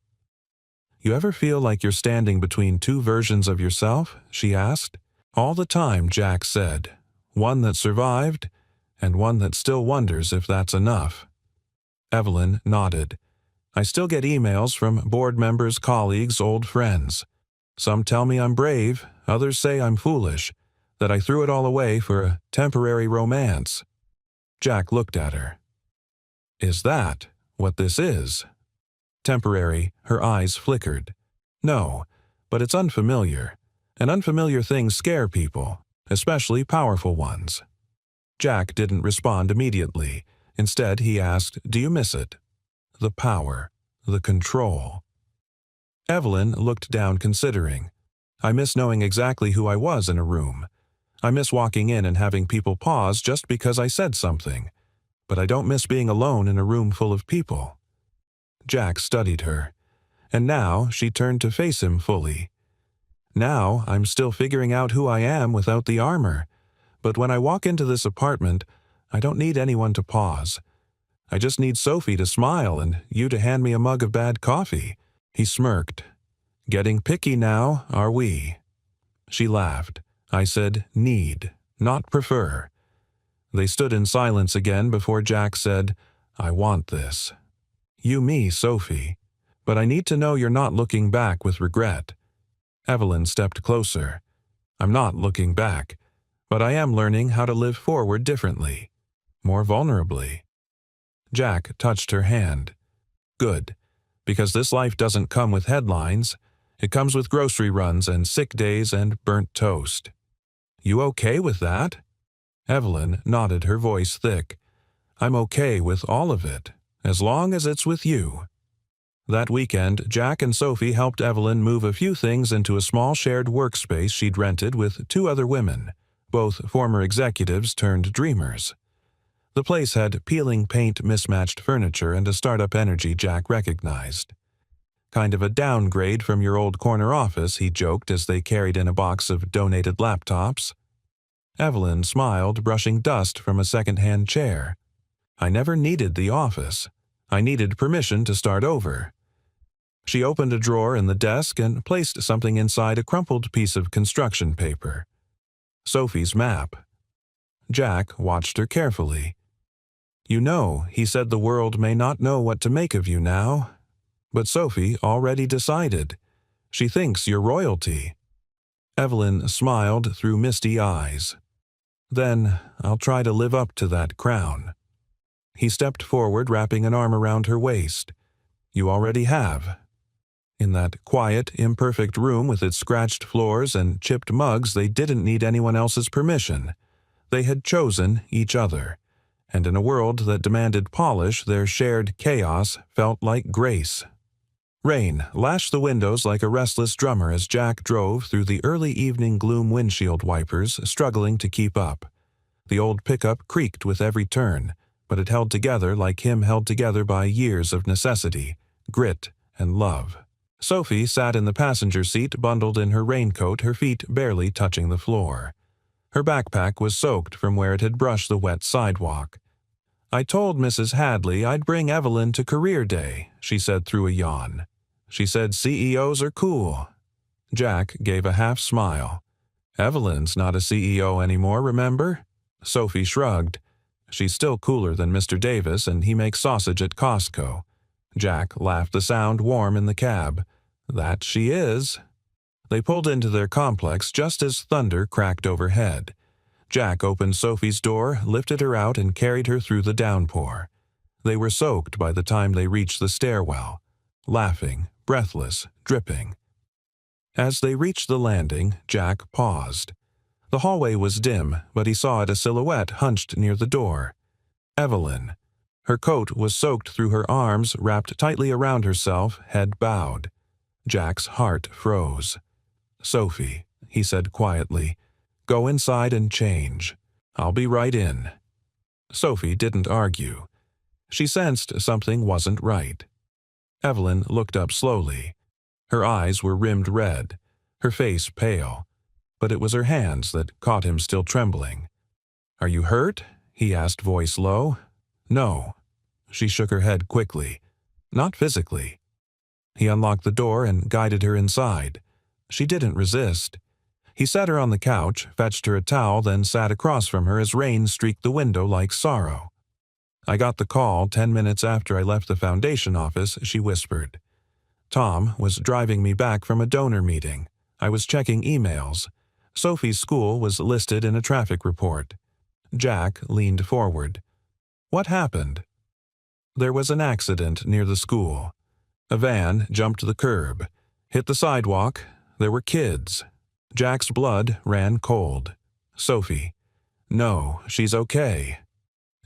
You ever feel like you're standing between two versions of yourself? She asked. All the time, Jack said. One that survived, and one that still wonders if that's enough. Evelyn nodded. I still get emails from board members, colleagues, old friends. Some tell me I'm brave, others say I'm foolish, that I threw it all away for a temporary romance. Jack looked at her. Is that what this is? Temporary, her eyes flickered. No, but it's unfamiliar. And unfamiliar things scare people, especially powerful ones. Jack didn't respond immediately. Instead, he asked, "Do you miss it?" The power. The control. Evelyn looked down considering. "I miss knowing exactly who I was in a room. I miss walking in and having people pause just because I said something. But I don't miss being alone in a room full of people." Jack studied her. And now she turned to face him fully. "Now I'm still figuring out who I am without the armor. But when I walk into this apartment, I don't need anyone to pause. I just need Sophie to smile and you to hand me a mug of bad coffee." He smirked. "Getting picky now, are we?" She laughed. "I said need, not prefer." They stood in silence again before Jack said, "I want this. You me, Sophie. But I need to know you're not looking back with regret." Evelyn stepped closer. "I'm not looking back, but I am learning how to live forward differently, more vulnerably." Jack touched her hand. "Good, because this life doesn't come with headlines. It comes with grocery runs and sick days and burnt toast." "You okay with that?" Evelyn nodded, her voice thick. "I'm okay with all of it, as long as it's with you." That weekend, Jack and Sophie helped Evelyn move a few things into a small shared workspace she'd rented with 2 other women, both former executives turned dreamers. The place had peeling paint, mismatched furniture, and a startup energy Jack recognized. "Kind of a downgrade from your old corner office," he joked as they carried in a box of donated laptops. Evelyn smiled, brushing dust from a second-hand chair. "I never needed the office. I needed permission to start over." She opened a drawer in the desk and placed something inside a crumpled piece of construction paper. Sophie's map. Jack watched her carefully. "You know, he said the world may not know what to make of you now. But Sophie already decided. She thinks you're royalty." Evelyn smiled through misty eyes. "Then I'll try to live up to that crown." He stepped forward, wrapping an arm around her waist. "You already have." In that quiet, imperfect room with its scratched floors and chipped mugs, they didn't need anyone else's permission. They had chosen each other. And in a world that demanded polish, their shared chaos felt like grace. Rain lashed the windows like a restless drummer as Jack drove through the early evening gloom, windshield wipers struggling to keep up. The old pickup creaked with every turn, but it held together like him held together by years of necessity, grit, and love. Sophie sat in the passenger seat, bundled in her raincoat, her feet barely touching the floor. Her backpack was soaked from where it had brushed the wet sidewalk. "I told Mrs. Hadley I'd bring Evelyn to Career Day," she said through a yawn. "She said CEOs are cool." Jack gave a half smile. "Evelyn's not a CEO anymore, remember?" Sophie shrugged. "She's still cooler than Mr. Davis, and he makes sausage at Costco." Jack laughed, the sound warm in the cab. "That she is." They pulled into their complex just as thunder cracked overhead. Jack opened Sophie's door, lifted her out, and carried her through the downpour. They were soaked by the time they reached the stairwell, laughing, breathless, dripping. As they reached the landing, Jack paused. The hallway was dim, but he saw it a silhouette hunched near the door. Evelyn. Her coat was soaked through her arms, wrapped tightly around herself, head bowed. Jack's heart froze. "Sophie," he said quietly, "go inside and change. I'll be right in." Sophie didn't argue. She sensed something wasn't right. Evelyn looked up slowly. Her eyes were rimmed red, her face pale, but it was her hands that caught him still trembling. "Are you hurt?" he asked, voice low. "No." She shook her head quickly. "Not physically." He unlocked the door and guided her inside. She didn't resist. He sat her on the couch, fetched her a towel, then sat across from her as rain streaked the window like sorrow. "I got the call 10 minutes after I left the foundation office," she whispered. "Tom was driving me back from a donor meeting. I was checking emails. Sophie's school was listed in a traffic report." Jack leaned forward. "What happened?" "There was an accident near the school. A van jumped the curb, hit the sidewalk. There were kids." Jack's blood ran cold. "Sophie, No, she's okay.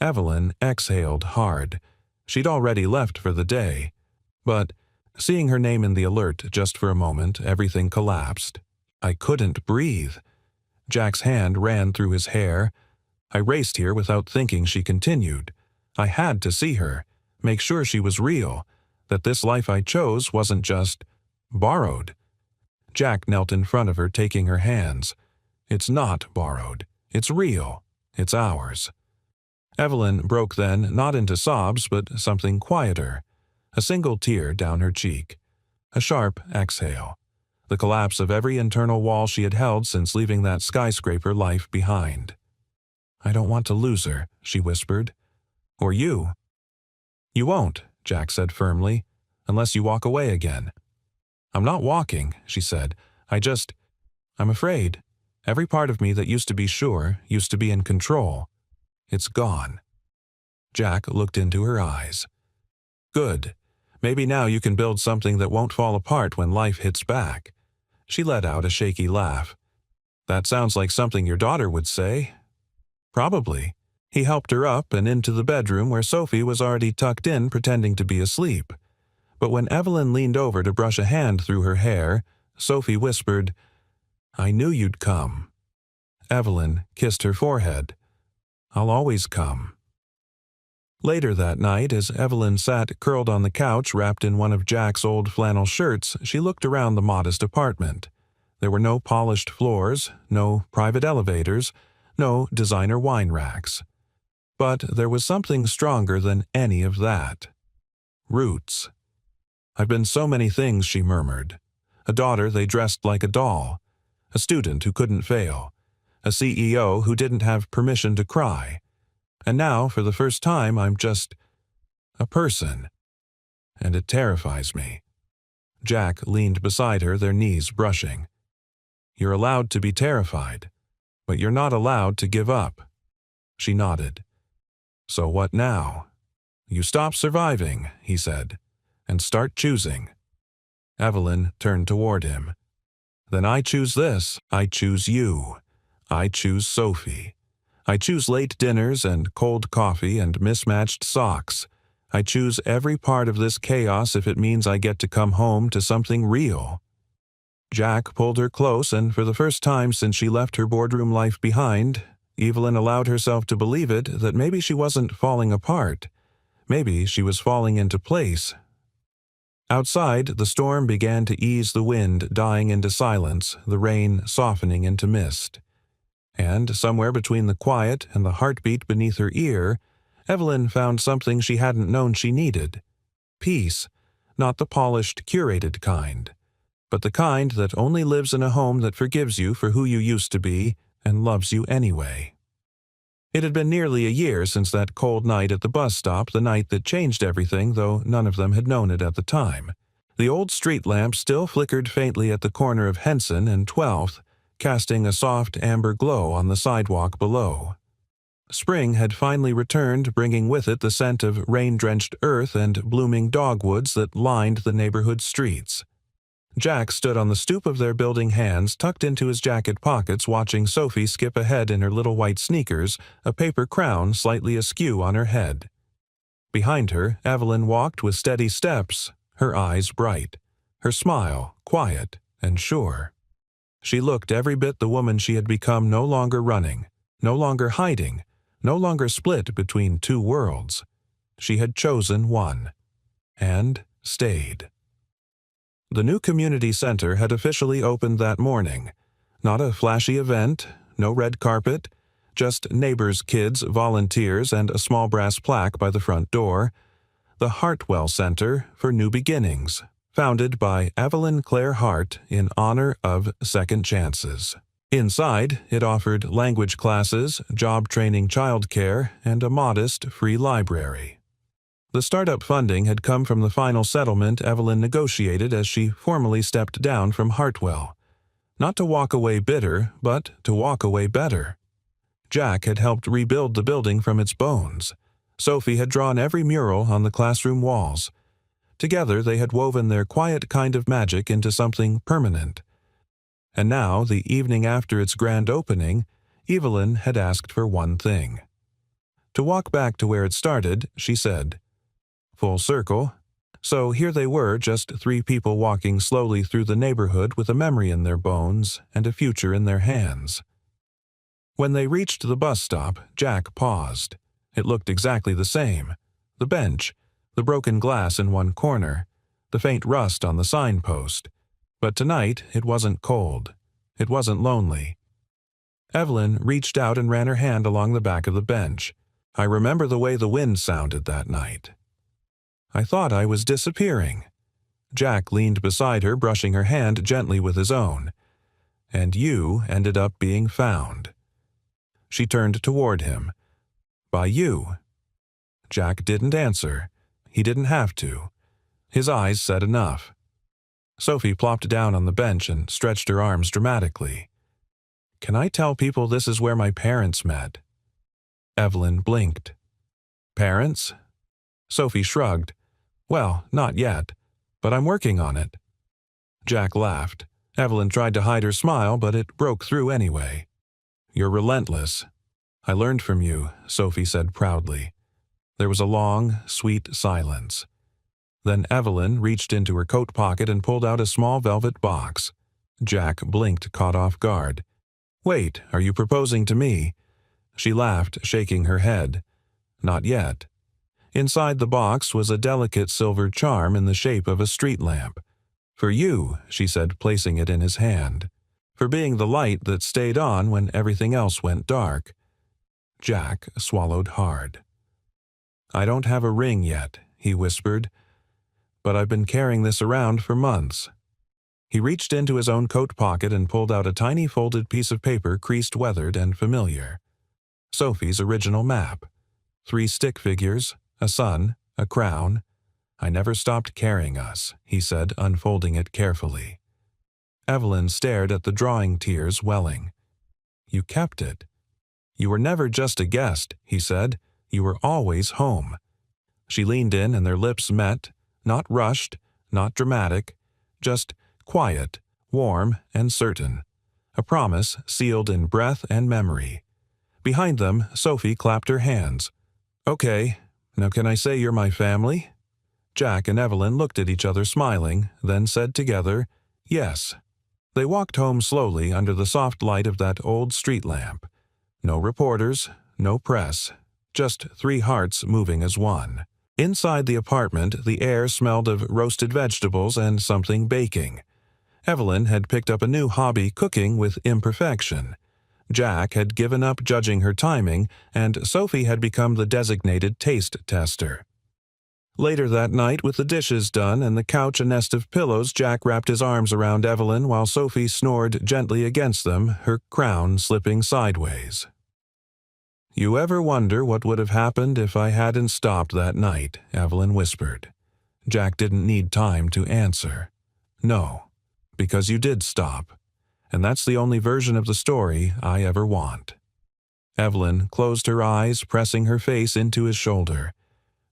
Evelyn exhaled hard. She'd already left for the day. But, seeing her name in the alert just for a moment, everything collapsed. I couldn't breathe. Jack's hand ran through his hair. I raced here without thinking, she continued. I had to see her, make sure she was real, that this life I chose wasn't just borrowed. Jack knelt in front of her, taking her hands. It's not borrowed. It's real. It's ours. Evelyn broke then, not into sobs, but something quieter. A single tear down her cheek. A sharp exhale. The collapse of every internal wall she had held since leaving that skyscraper life behind. I don't want to lose her, she whispered. Or you. You won't, Jack said firmly, unless you walk away again. I'm not walking, she said. I'm afraid. Every part of me that used to be sure, used to be in control. It's gone. Jack looked into her eyes. Good. Maybe now you can build something that won't fall apart when life hits back. She let out a shaky laugh. That sounds like something your daughter would say. Probably. He helped her up and into the bedroom where Sophie was already tucked in, pretending to be asleep. But when Evelyn leaned over to brush a hand through her hair, Sophie whispered, I knew you'd come. Evelyn kissed her forehead. I'll always come. Later that night, as Evelyn sat curled on the couch wrapped in one of Jack's old flannel shirts, she looked around the modest apartment. There were no polished floors, no private elevators, no designer wine racks. But there was something stronger than any of that. Roots. I've been so many things, she murmured. A daughter they dressed like a doll. A student who couldn't fail. A CEO who didn't have permission to cry. And now, for the first time, I'm just a person. And it terrifies me. Jack leaned beside her, their knees brushing. You're allowed to be terrified, but you're not allowed to give up. She nodded. So what now? You stop surviving, he said, and start choosing. Evelyn turned toward him. Then I choose this. I choose you. I choose Sophie. I choose late dinners and cold coffee and mismatched socks. I choose every part of this chaos if it means I get to come home to something real. Jack pulled her close, and for the first time since she left her boardroom life behind, Evelyn allowed herself to believe it that maybe she wasn't falling apart. Maybe she was falling into place. Outside, the storm began to ease, the wind dying into silence, the rain softening into mist. And somewhere between the quiet and the heartbeat beneath her ear, Evelyn found something she hadn't known she needed. Peace, not the polished, curated kind, but the kind that only lives in a home that forgives you for who you used to be and loves you anyway. It had been nearly a year since that cold night at the bus stop, the night that changed everything, though none of them had known it at the time. The old street lamp still flickered faintly at the corner of Henson and 12th, casting a soft amber glow on the sidewalk below. Spring had finally returned, bringing with it the scent of rain-drenched earth and blooming dogwoods that lined the neighborhood streets. Jack stood on the stoop of their building, hands tucked into his jacket pockets, watching Sophie skip ahead in her little white sneakers, a paper crown slightly askew on her head. Behind her, Evelyn walked with steady steps, her eyes bright, her smile quiet and sure. She looked every bit the woman she had become, no longer running, no longer hiding, no longer split between two worlds. She had chosen one, and stayed. The new community center had officially opened that morning. Not a flashy event, no red carpet, just neighbors' kids, volunteers, and a small brass plaque by the front door. The Hartwell Center for New Beginnings, founded by Evelyn Clare Hart in honor of second chances. Inside, it offered language classes, job training, childcare, and a modest free library. The startup funding had come from the final settlement Evelyn negotiated as she formally stepped down from Hartwell. Not to walk away bitter, but to walk away better. Jack had helped rebuild the building from its bones. Sophie had drawn every mural on the classroom walls. Together they had woven their quiet kind of magic into something permanent. And now, the evening after its grand opening, Evelyn had asked for one thing. To walk back to where it started, she said, "Full circle." So here they were, just three people walking slowly through the neighborhood with a memory in their bones and a future in their hands. When they reached the bus stop, Jack paused. It looked exactly the same. The bench, the broken glass in one corner, the faint rust on the signpost. But tonight it wasn't cold. It wasn't lonely. Evelyn reached out and ran her hand along the back of the bench. "I remember the way the wind sounded that night. I thought I was disappearing." Jack leaned beside her, brushing her hand gently with his own. "And you ended up being found." She turned toward him. "By you." Jack didn't answer. He didn't have to. His eyes said enough. Sophie plopped down on the bench and stretched her arms dramatically. "Can I tell people this is where my parents met?" Evelyn blinked. "Parents?" Sophie shrugged. "Well, not yet, but I'm working on it." Jack laughed. Evelyn tried to hide her smile, but it broke through anyway. "You're relentless. I learned from you," Sophie said proudly. There was a long, sweet silence. Then Evelyn reached into her coat pocket and pulled out a small velvet box. Jack blinked, caught off guard. "Wait, are you proposing to me?" She laughed, shaking her head. "Not yet." Inside the box was a delicate silver charm in the shape of a street lamp. "For you," she said, placing it in his hand. "For being the light that stayed on when everything else went dark." Jack swallowed hard. "I don't have a ring yet," he whispered, "but I've been carrying this around for months." He reached into his own coat pocket and pulled out a tiny folded piece of paper, creased, weathered, and familiar. Sophie's original map. 3 stick figures, a sun, a crown. "I never stopped carrying us," he said, unfolding it carefully. Evelyn stared at the drawing, tears welling. "You kept it." "You were never just a guest," he said. "You were always home." She leaned in and their lips met, not rushed, not dramatic, just quiet, warm, and certain. A promise sealed in breath and memory. Behind them, Sophie clapped her hands. "Okay, now can I say you're my family?" Jack and Evelyn looked at each other smiling, then said together, "Yes." They walked home slowly under the soft light of that old street lamp. No reporters, no press, just 3 hearts moving as one. Inside the apartment, the air smelled of roasted vegetables and something baking. Evelyn had picked up a new hobby, cooking with imperfection. Jack had given up judging her timing, and Sophie had become the designated taste tester. Later that night, with the dishes done and the couch a nest of pillows, Jack wrapped his arms around Evelyn while Sophie snored gently against them, her crown slipping sideways. "You ever wonder what would have happened if I hadn't stopped that night?" Evelyn whispered. Jack didn't need time to answer. "No, because you did stop. And that's the only version of the story I ever want." Evelyn closed her eyes, pressing her face into his shoulder.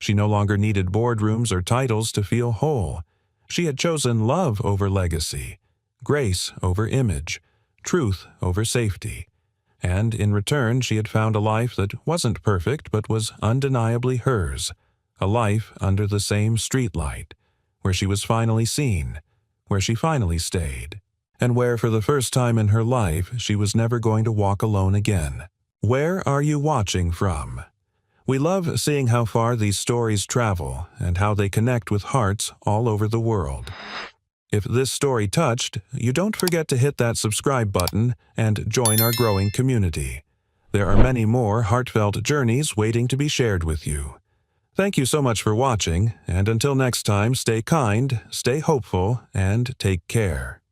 She no longer needed boardrooms or titles to feel whole. She had chosen love over legacy, grace over image, truth over safety. And in return, she had found a life that wasn't perfect but was undeniably hers, a life under the same streetlight, where she was finally seen, where she finally stayed, and where for the first time in her life she was never going to walk alone again. Where are you watching from? We love seeing how far these stories travel and how they connect with hearts all over the world. If this story touched, you don't forget to hit that subscribe button and join our growing community. There are many more heartfelt journeys waiting to be shared with you. Thank you so much for watching, and until next time, stay kind, stay hopeful, and take care.